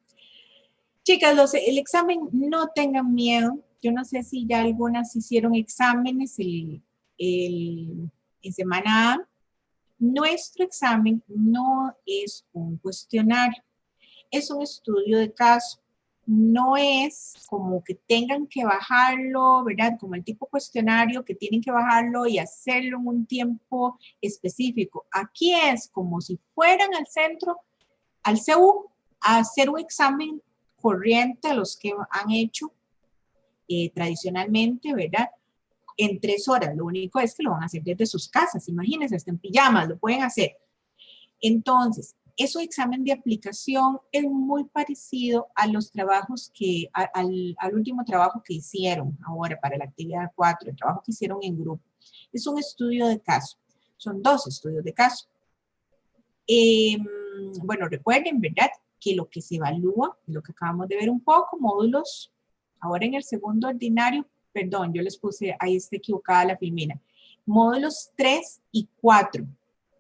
Chicas, el examen, no tengan miedo. Yo no sé si ya algunas hicieron exámenes en semana A. Nuestro examen no es un cuestionario, es un estudio de caso. No es como que tengan que bajarlo, ¿verdad? Como el tipo cuestionario que tienen que bajarlo y hacerlo en un tiempo específico. Aquí es como si fueran al centro, al CEU, a hacer un examen corriente a los que han hecho tradicionalmente, ¿verdad? En 3 horas. Lo único es que lo van a hacer desde sus casas. Imagínense, hasta en pijamas lo pueden hacer. Entonces, ese examen de aplicación es muy parecido a los trabajos que, al último trabajo que hicieron ahora para la actividad 4, el trabajo que hicieron en grupo. Es un estudio de caso. Son 2 estudios de caso. Bueno, recuerden, ¿verdad? Que lo que se evalúa, lo que acabamos de ver un poco, módulos, ahora en el segundo ordinario, perdón, yo les puse, ahí está equivocada la filmina, módulos 3 y 4,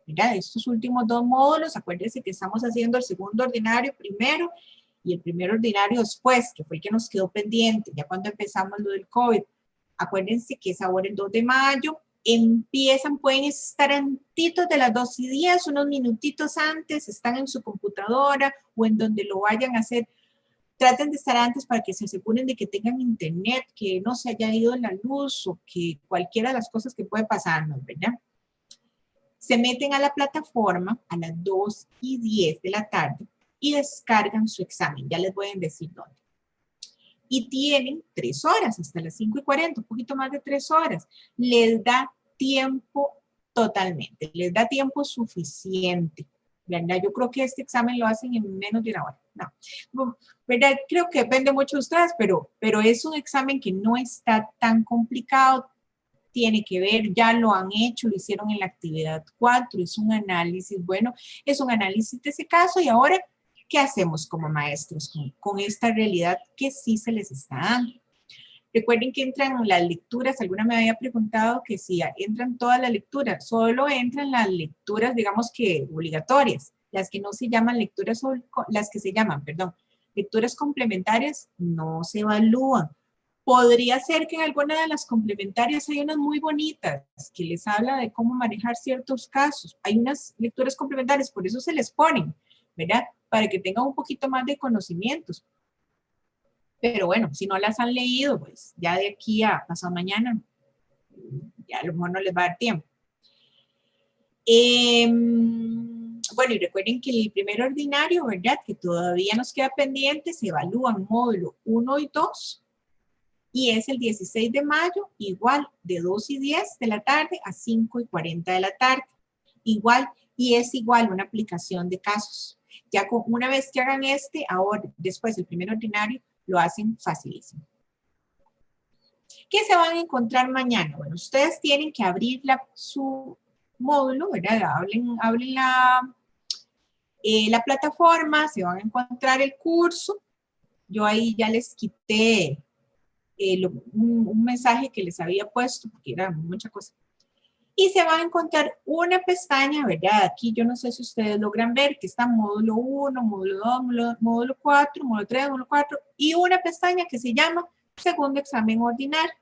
¿verdad? Estos últimos 2 módulos, acuérdense que estamos haciendo el segundo ordinario primero y el primer ordinario después, que fue el que nos quedó pendiente, ya cuando empezamos lo del COVID. Acuérdense que es ahora el 2 de mayo, empiezan, pueden estar antitos de las 2:10, unos minutitos antes, están en su computadora o en donde lo vayan a hacer. Traten de estar antes para que se aseguren de que tengan internet, que no se haya ido la luz o que cualquiera de las cosas que puede pasarnos, ¿verdad? Se meten a la plataforma a las 2:10 de la tarde y descargan su examen. Ya les voy a decir dónde. Y tienen 3 horas, hasta las 5:40, un poquito más de 3 horas. Les da tiempo totalmente, les da tiempo suficiente, ¿verdad? Yo creo que este examen lo hacen en menos de 1 hora. No, ¿verdad? Creo que depende mucho de ustedes, pero es un examen que no está tan complicado. Tiene que ver, ya lo han hecho, lo hicieron en la actividad 4, es un análisis, bueno, es un análisis de ese caso y ahora, ¿qué hacemos como maestros con esta realidad que sí se les está dando? Recuerden que entran las lecturas, alguna me había preguntado que si entran todas las lecturas, solo entran las lecturas, digamos que obligatorias, las que no se llaman lecturas, las que se llaman, perdón, lecturas complementarias no se evalúan. Podría ser que en alguna de las complementarias hay unas muy bonitas que les habla de cómo manejar ciertos casos. Hay unas lecturas complementarias, por eso se les ponen, ¿verdad? Para que tengan un poquito más de conocimientos. Pero bueno, si no las han leído, pues ya de aquí a pasado mañana, ya a lo mejor no les va a dar tiempo. Bueno, y recuerden que el primer ordinario, ¿verdad? Que todavía nos queda pendiente, se evalúan módulo 1 y 2, y es el 16 de mayo, igual, de 2:10 de la tarde a 5:40 de la tarde. Igual, y es igual una aplicación de casos. Ya una vez que hagan ahora, después el primer ordinario, lo hacen facilísimo. ¿Qué se van a encontrar mañana? Bueno, ustedes tienen que abrir su módulo, ¿verdad? Hablen la plataforma, se van a encontrar el curso. Yo ahí ya les quité un mensaje que les había puesto, porque era mucha cosa. Y se va a encontrar una pestaña, ¿verdad? Aquí yo no sé si ustedes logran ver que está módulo 1, módulo 2, módulo 4, módulo 3, módulo 4, y una pestaña que se llama segundo examen ordinario.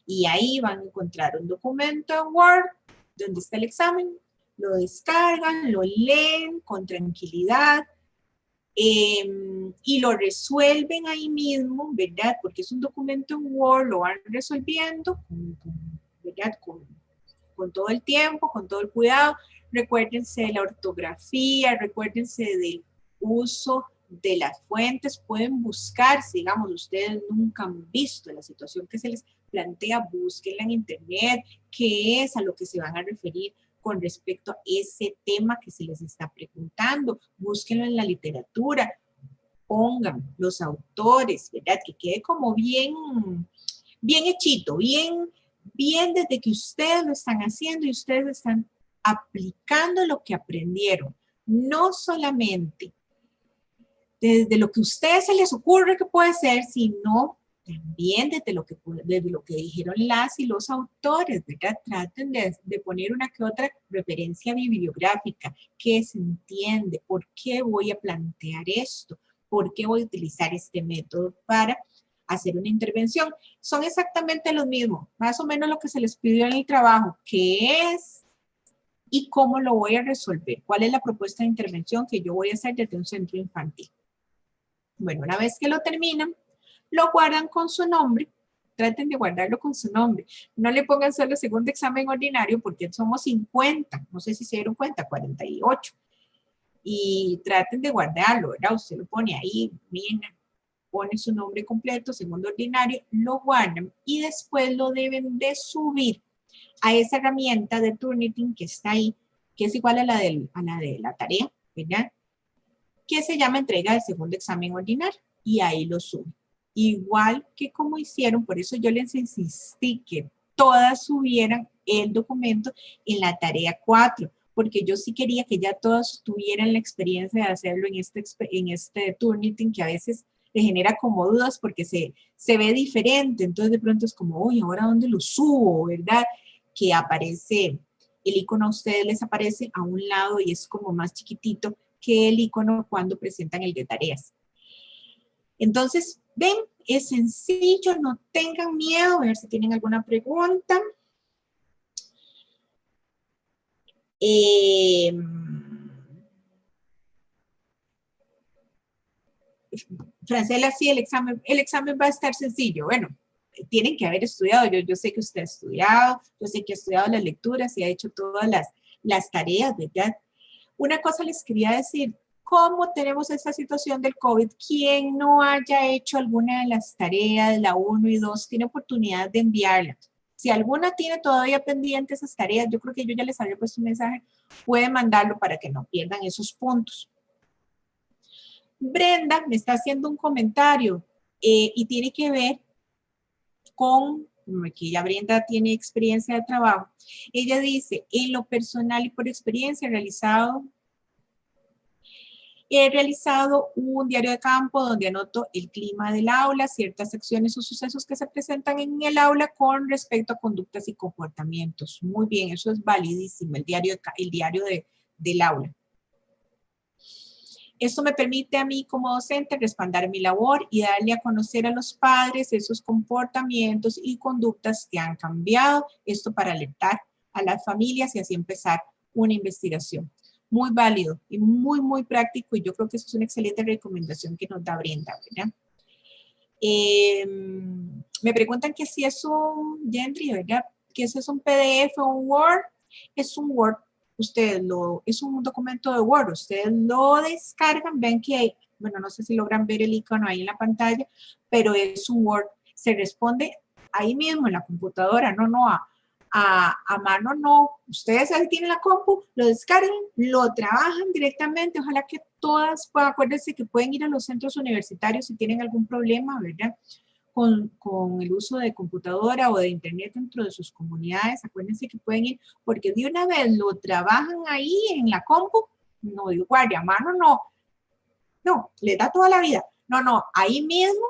Y ahí van a encontrar un documento en Word dónde está el examen, lo descargan, lo leen con tranquilidad y lo resuelven ahí mismo, ¿verdad? Porque es un documento en Word, lo van resolviendo, ¿verdad? Con todo el tiempo, con todo el cuidado. Recuérdense de la ortografía, recuérdense del uso de las fuentes, pueden buscar, si digamos ustedes nunca han visto la situación que se les plantea, búsquenla en internet, qué es a lo que se van a referir con respecto a ese tema que se les está preguntando, búsquenlo en la literatura, pongan los autores, ¿verdad? Que quede como bien hechito, bien desde que ustedes lo están haciendo y ustedes están aplicando lo que aprendieron, no solamente desde lo que a ustedes se les ocurre que puede ser, sino también desde lo que dijeron las y los autores, ¿verdad? Traten de poner una que otra referencia bibliográfica, que se entiende, por qué voy a plantear esto, por qué voy a utilizar este método para hacer una intervención. Son exactamente los mismos, más o menos lo que se les pidió en el trabajo, qué es y cómo lo voy a resolver, cuál es la propuesta de intervención que yo voy a hacer desde un centro infantil. Bueno, una vez que lo terminan, lo guardan con su nombre, traten de guardarlo con su nombre. No le pongan solo segundo examen ordinario porque somos 50, no sé si se dieron cuenta, 48. Y traten de guardarlo, ¿verdad? Usted lo pone ahí, miren, pone su nombre completo, segundo ordinario, lo guardan y después lo deben de subir a esa herramienta de Turnitin que está ahí, que es igual a la de la tarea, ¿verdad? Que se llama entrega del segundo examen ordinario y ahí lo suben. Igual que como hicieron, por eso yo les insistí que todas subieran el documento en la tarea 4, porque yo sí quería que ya todas tuvieran la experiencia de hacerlo en este Turnitin, que a veces le genera como dudas porque se ve diferente, entonces de pronto es como, uy, ¿ahora dónde lo subo, verdad? Que aparece, el icono a ustedes les aparece a un lado y es como más chiquitito que el icono cuando presentan el de tareas. Entonces, ven, es sencillo, no tengan miedo, a ver si tienen alguna pregunta. Francela, sí, el examen va a estar sencillo. Bueno, tienen que haber estudiado. Yo sé que usted ha estudiado, yo sé que ha estudiado las lecturas y ha hecho todas las tareas, ¿verdad? Una cosa les quería decir, ¿cómo tenemos esta situación del COVID? Quien no haya hecho alguna de las tareas, la 1 y 2, tiene oportunidad de enviarla. Si alguna tiene todavía pendiente esas tareas, yo creo que yo ya les había puesto un mensaje, puede mandarlo para que no pierdan esos puntos. Brenda me está haciendo un comentario y tiene que ver con, que ya Brenda tiene experiencia de trabajo. Ella dice, en lo personal y por experiencia he realizado un diario de campo donde anoto el clima del aula, ciertas acciones o sucesos que se presentan en el aula con respecto a conductas y comportamientos. Muy bien, eso es validísimo, el diario del aula. Esto me permite a mí como docente respaldar mi labor y darle a conocer a los padres esos comportamientos y conductas que han cambiado. Esto para alertar a las familias y así empezar una investigación. Muy válido y muy, muy práctico y yo creo que eso es una excelente recomendación que nos da Brenda, ¿verdad? Me preguntan que si es un Gentry, ¿verdad? Que si es un PDF o un Word. Es un Word. Es un documento de Word, ustedes lo descargan, ven que hay, bueno, no sé si logran ver el icono ahí en la pantalla, pero es un Word, se responde ahí mismo en la computadora, no, a mano no, ustedes ahí tienen la compu, lo descargan, lo trabajan directamente, ojalá que todas puedan, acuérdense que pueden ir a los centros universitarios si tienen algún problema, ¿verdad? Con el uso de computadora o de internet dentro de sus comunidades, acuérdense que pueden ir, porque de una vez lo trabajan ahí en la compu, no digo guardia, mano no, les da toda la vida, no, ahí mismo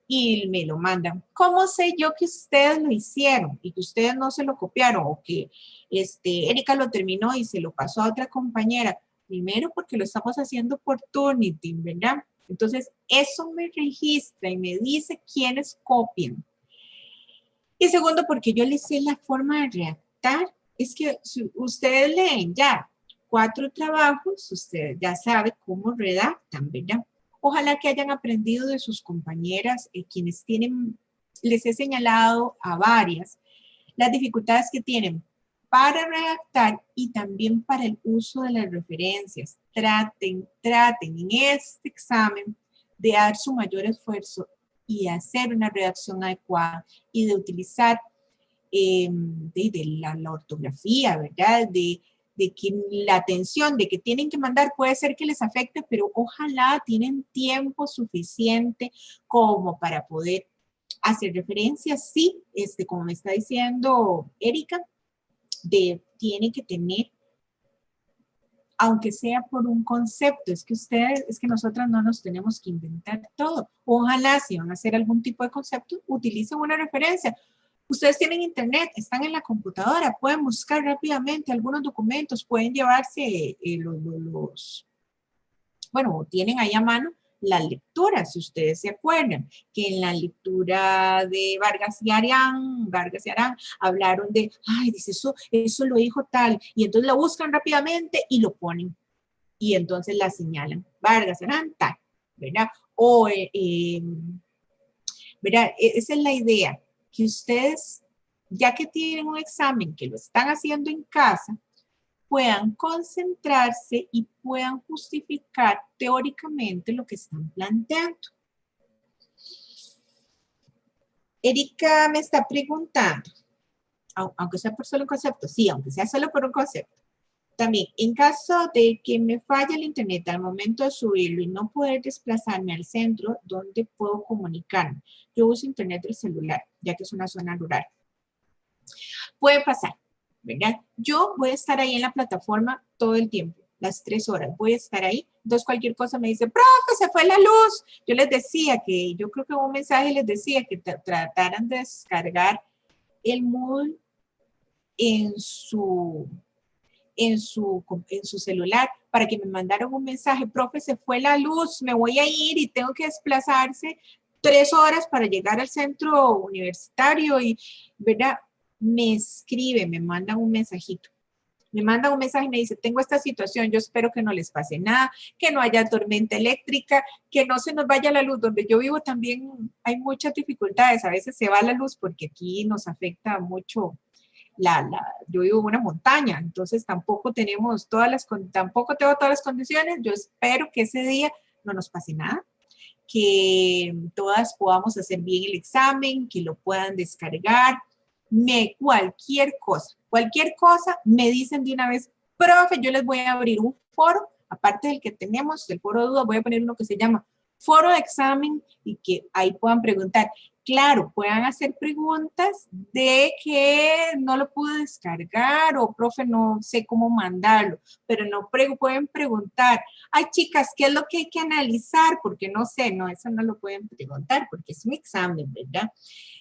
y me lo mandan. ¿Cómo sé yo que ustedes lo hicieron y que ustedes no se lo copiaron o que Erika lo terminó y se lo pasó a otra compañera? Primero porque lo estamos haciendo por Turnitin, ¿verdad? Entonces, eso me registra y me dice quiénes copian. Y segundo, porque yo les sé la forma de redactar es que si ustedes leen ya 4 trabajos, ustedes ya saben cómo redactan, ¿verdad? Ojalá que hayan aprendido de sus compañeras, quienes tienen, les he señalado a varias, las dificultades que tienen para redactar y también para el uso de las referencias. Traten en este examen de dar su mayor esfuerzo y hacer una redacción adecuada y de utilizar la ortografía, ¿verdad? De que la atención de que tienen que mandar puede ser que les afecte, pero ojalá tienen tiempo suficiente como para poder hacer referencias. Sí, como me está diciendo Erika, tiene que tener, aunque sea por un concepto, es que nosotras no nos tenemos que inventar todo. Ojalá si van a hacer algún tipo de concepto, utilicen una referencia. Ustedes tienen internet, están en la computadora, pueden buscar rápidamente algunos documentos, pueden llevarse bueno, tienen ahí a mano las lecturas, si ustedes se acuerdan, que en la lectura de Vargas y Arán hablaron de, ay, dice, eso lo dijo tal, y entonces lo buscan rápidamente y lo ponen, y entonces la señalan, Vargas y Arán, tal, ¿verdad? O, ¿verdad? Esa es la idea, que ustedes, ya que tienen un examen, que lo están haciendo en casa, puedan concentrarse y puedan justificar teóricamente lo que están planteando. Erika me está preguntando, aunque sea por solo un concepto, sí, aunque sea solo por un concepto. También, en caso de que me falle el internet al momento de subirlo y no poder desplazarme al centro, ¿dónde puedo comunicarme? Yo uso internet del celular, ya que es una zona rural. Puede pasar, ¿verdad? Yo voy a estar ahí en la plataforma todo el tiempo, las 3 horas, voy a estar ahí. Entonces cualquier cosa me dice, profe, se fue la luz. Yo les decía que, yo creo que un mensaje les decía que trataran de descargar el Moodle en su celular para que me mandaran un mensaje, profe, se fue la luz, me voy a ir y tengo que desplazarse 3 horas para llegar al centro universitario y, ¿verdad? Me escribe, me mandan un mensajito. Me mandan un mensaje y me dice, tengo esta situación, yo espero que no les pase nada, que no haya tormenta eléctrica, que no se nos vaya la luz. Donde yo vivo también hay muchas dificultades, a veces se va la luz porque aquí nos afecta mucho yo vivo en una montaña, entonces tampoco tengo todas las condiciones. Yo espero que ese día no nos pase nada, que todas podamos hacer bien el examen, que lo puedan descargar, cualquier cosa, me dicen de una vez, profe, yo les voy a abrir un foro, aparte del que tenemos, el foro de dudas, voy a poner uno que se llama foro de examen y que ahí puedan preguntar. Claro, puedan hacer preguntas de que no lo pude descargar o profe no sé cómo mandarlo, pero no pueden preguntar, ay chicas, ¿qué es lo que hay que analizar? Porque no sé, no, eso no lo pueden preguntar porque es un examen, ¿verdad?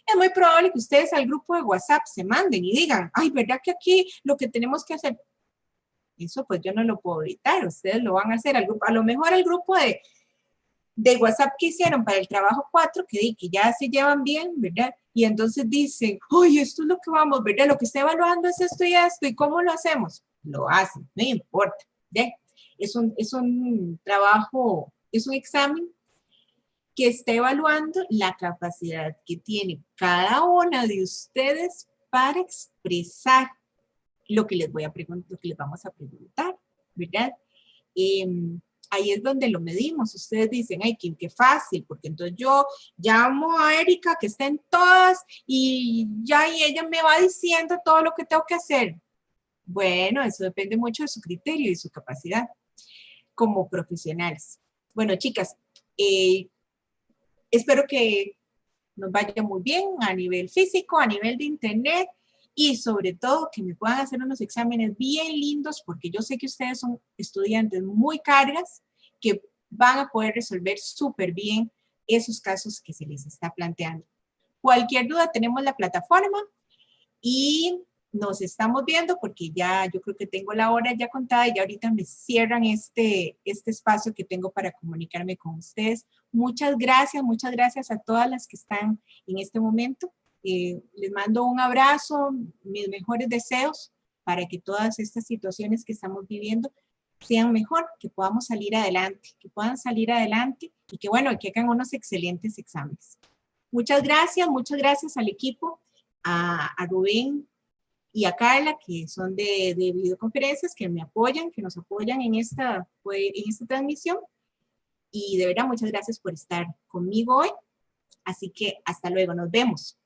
Es muy probable que ustedes al grupo de WhatsApp se manden y digan, ay, ¿verdad que aquí lo que tenemos que hacer? Eso pues yo no lo puedo evitar, ustedes lo van a hacer, a lo mejor el grupo de WhatsApp que hicieron para el trabajo 4, que ya se llevan bien, ¿verdad? Y entonces dicen, oye, esto es lo que vamos, ¿verdad? Lo que está evaluando es esto y esto, ¿y cómo lo hacemos? Lo hacen, no importa, ¿verdad? Es un trabajo, es un examen que está evaluando la capacidad que tiene cada una de ustedes para expresar lo que les voy a preguntar, lo que les vamos a preguntar, ¿verdad? Ahí es donde lo medimos. Ustedes dicen, ay, qué fácil, porque entonces yo llamo a Erika, que está en todas, y ella me va diciendo todo lo que tengo que hacer. Bueno, eso depende mucho de su criterio y su capacidad como profesionales. Bueno, chicas, espero que nos vaya muy bien a nivel físico, a nivel de internet, y sobre todo que me puedan hacer unos exámenes bien lindos, porque yo sé que ustedes son estudiantes muy cargas, que van a poder resolver súper bien esos casos que se les está planteando. Cualquier duda, tenemos la plataforma y nos estamos viendo porque ya yo creo que tengo la hora ya contada y ya ahorita me cierran este espacio que tengo para comunicarme con ustedes. Muchas gracias a todas las que están en este momento. Les mando un abrazo, mis mejores deseos para que todas estas situaciones que estamos viviendo sean mejor, que podamos salir adelante, que puedan salir adelante y que bueno, que hagan unos excelentes exámenes. Muchas gracias al equipo, a Rubén y a Carla, que son de videoconferencias, que me apoyan, que nos apoyan en esta transmisión. Y de verdad, muchas gracias por estar conmigo hoy. Así que hasta luego, nos vemos.